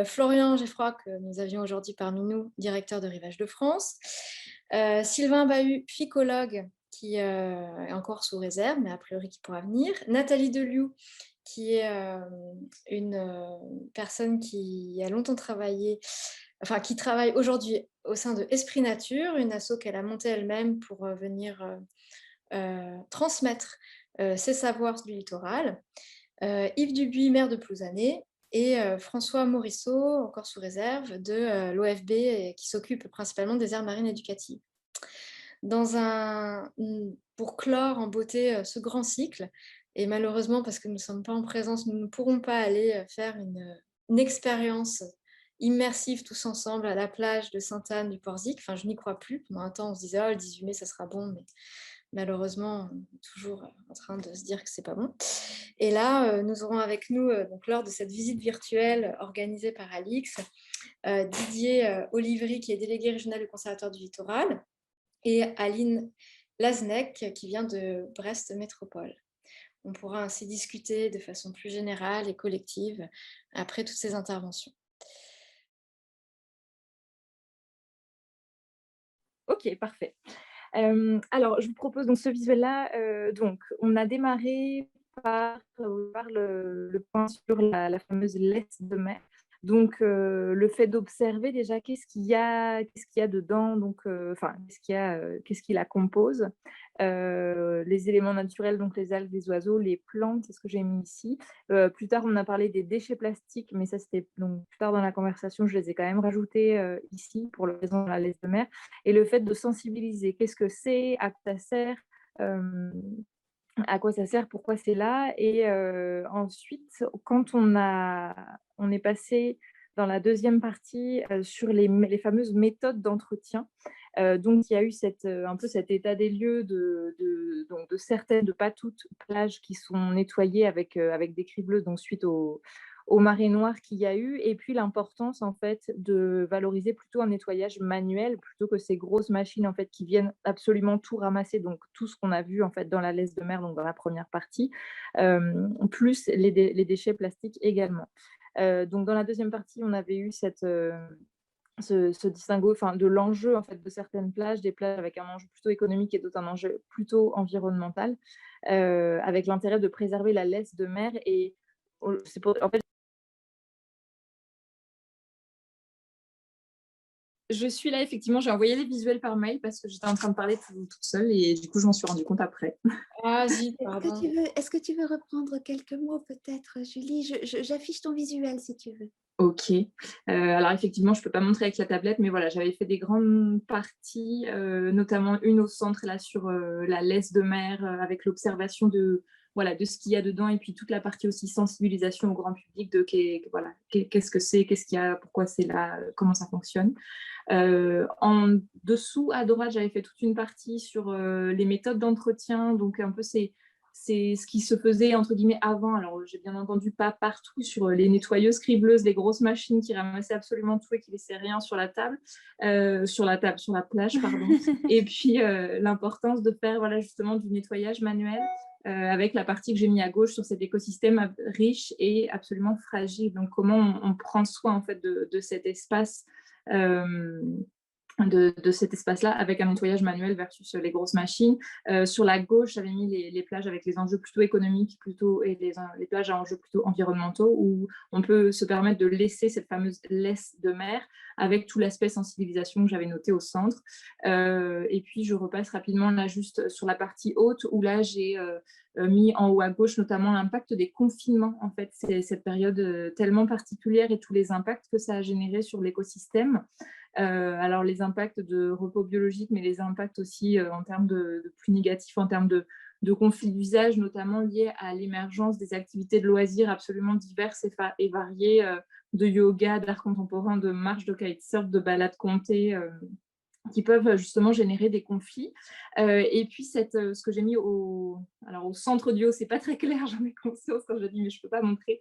Florian Geffroy, que nous avions aujourd'hui parmi nous, directeur de Rivage de France, Sylvain Bahut, phycologue, qui est encore sous réserve, mais a priori qui pourra venir, Nathalie Delioux, qui est une personne qui a longtemps travaillé, enfin qui travaille aujourd'hui au sein de Esprit Nature, une asso qu'elle a montée elle-même pour venir transmettre ses savoirs du littoral, Yves Dubuis, maire de Plouzané, et François Morisseau, encore sous réserve, de l'OFB, qui s'occupe principalement des aires marines éducatives. Pour clore en beauté ce grand cycle, et malheureusement, parce que nous ne sommes pas en présence, nous ne pourrons pas aller faire une expérience immersive tous ensemble à la plage de Sainte-Anne du Porzic. Enfin, je n'y crois plus. Pendant un temps, on se disait « Oh, le 18 mai, ça sera bon », mais malheureusement, on est toujours en train de se dire que ce n'est pas bon. Et là, nous aurons avec nous, donc, lors de cette visite virtuelle organisée par Alix, Didier Olivry, qui est délégué régional du Conservatoire du Littoral, et Aline Laznek, qui vient de Brest Métropole. On pourra ainsi discuter de façon plus générale et collective après toutes ces interventions. Ok, parfait. Alors, je vous propose donc ce visuel-là. Donc, on a démarré par le point sur la fameuse laisse de mer. Donc, le fait d'observer déjà qu'est-ce qu'il y a dedans, donc, qu'est-ce qui la compose. les éléments naturels, donc les algues, les oiseaux, les plantes, c'est ce que j'ai mis ici. Plus tard, on a parlé des déchets plastiques, mais ça, c'était donc plus tard dans la conversation, je les ai quand même rajoutés ici pour la raison de la laisse de mer. Et le fait de sensibiliser, qu'est-ce que c'est, à quoi ça sert, pourquoi c'est là. Et ensuite, quand on est passé dans la deuxième partie sur les fameuses méthodes d'entretien. Donc, il y a eu un peu cet état des lieux donc de certaines, de pas toutes, plages qui sont nettoyées avec des cribleuses, donc suite au marée noire qu'il y a eu, et puis l'importance en fait de valoriser plutôt un nettoyage manuel plutôt que ces grosses machines en fait qui viennent absolument tout ramasser, donc tout ce qu'on a vu en fait dans la laisse de mer, donc dans la première partie, plus les déchets plastiques également. Donc dans la deuxième partie, on avait eu ce distinguo de l'enjeu en fait, de certaines plages, des plages avec un enjeu plutôt économique et d'autres un enjeu plutôt environnemental, avec l'intérêt de préserver la laisse de mer. Et en fait, je suis là, effectivement, j'ai envoyé les visuels par mail parce que j'étais en train de parler toute seule et du coup, je m'en suis rendu compte après. Ah, zut, Est-ce que tu veux reprendre quelques mots peut-être, Julie? J'affiche ton visuel si tu veux. Ok. Alors effectivement, je ne peux pas montrer avec la tablette, mais voilà, j'avais fait des grandes parties, notamment une au centre là sur la laisse de mer, avec l'observation de ce qu'il y a dedans, et puis toute la partie aussi sensibilisation au grand public de qu'est-ce que c'est, qu'est-ce qu'il y a, pourquoi c'est là, comment ça fonctionne. En dessous, à droite, j'avais fait toute une partie sur les méthodes d'entretien, donc un peu c'est ce qui se faisait entre guillemets avant. Alors j'ai bien entendu pas partout sur les nettoyeuses, cribleuses, les grosses machines qui ramassaient absolument tout et qui laissaient rien sur la plage, pardon. Et puis l'importance de faire justement du nettoyage manuel, avec la partie que j'ai mis à gauche sur cet écosystème riche et absolument fragile. Donc comment on prend soin en fait de cet espace. De cet espace-là avec un nettoyage manuel versus les grosses machines. Sur la gauche, j'avais mis les plages avec les enjeux plutôt économiques et les plages à enjeux plutôt environnementaux, où on peut se permettre de laisser cette fameuse laisse de mer avec tout l'aspect sensibilisation que j'avais noté au centre. Et puis, je repasse rapidement là juste sur la partie haute, où là, j'ai mis en haut à gauche notamment l'impact des confinements. En fait, c'est cette période tellement particulière et tous les impacts que ça a généré sur l'écosystème. Alors les impacts de repos biologique, mais les impacts aussi en termes de plus négatifs, en termes de conflits d'usage, notamment liés à l'émergence des activités de loisirs absolument diverses et variées, de yoga, d'art contemporain, de marche, de kitesurf, de balade comptée, qui peuvent justement générer des conflits. Et puis ce que j'ai mis au centre du haut, c'est pas très clair, j'en ai conscience quand je dis, mais je peux pas montrer,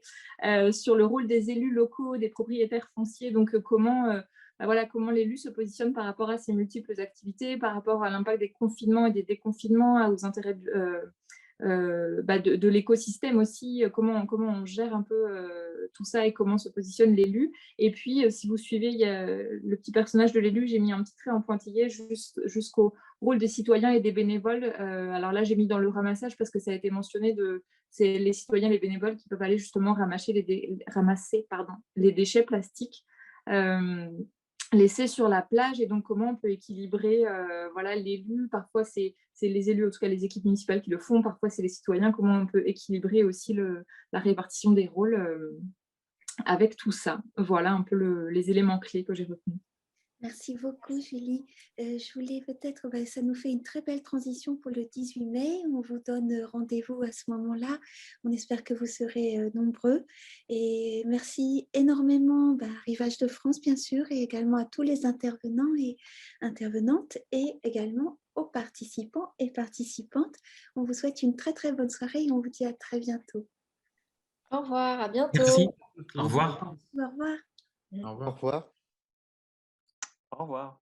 sur le rôle des élus locaux, des propriétaires fonciers, donc comment l'élu se positionne par rapport à ces multiples activités, par rapport à l'impact des confinements et des déconfinements, aux intérêts de l'écosystème aussi, comment on gère un peu tout ça et comment se positionne l'élu. Et puis, si vous suivez, il y a le petit personnage de l'élu, j'ai mis un petit trait en pointillé jusqu'au rôle des citoyens et des bénévoles. Alors là, j'ai mis dans le ramassage parce que ça a été mentionné, c'est les citoyens, les bénévoles qui peuvent aller justement ramasser les déchets plastiques laissés sur la plage, et donc comment on peut équilibrer l'élu. Parfois c'est les élus, en tout cas les équipes municipales qui le font, parfois c'est les citoyens, comment on peut équilibrer aussi la répartition des rôles avec tout ça. Voilà un peu les éléments clés que j'ai retenus. Merci beaucoup, Julie. Je voulais peut-être, ça nous fait une très belle transition pour le 18 mai. On vous donne rendez-vous à ce moment-là. On espère que vous serez nombreux. Et merci énormément à Rivage de France, bien sûr, et également à tous les intervenants et intervenantes, et également aux participants et participantes. On vous souhaite une très, très bonne soirée et on vous dit à très bientôt. Au revoir, à bientôt. Merci. Au revoir. Au revoir. Au revoir. Au revoir. Au revoir.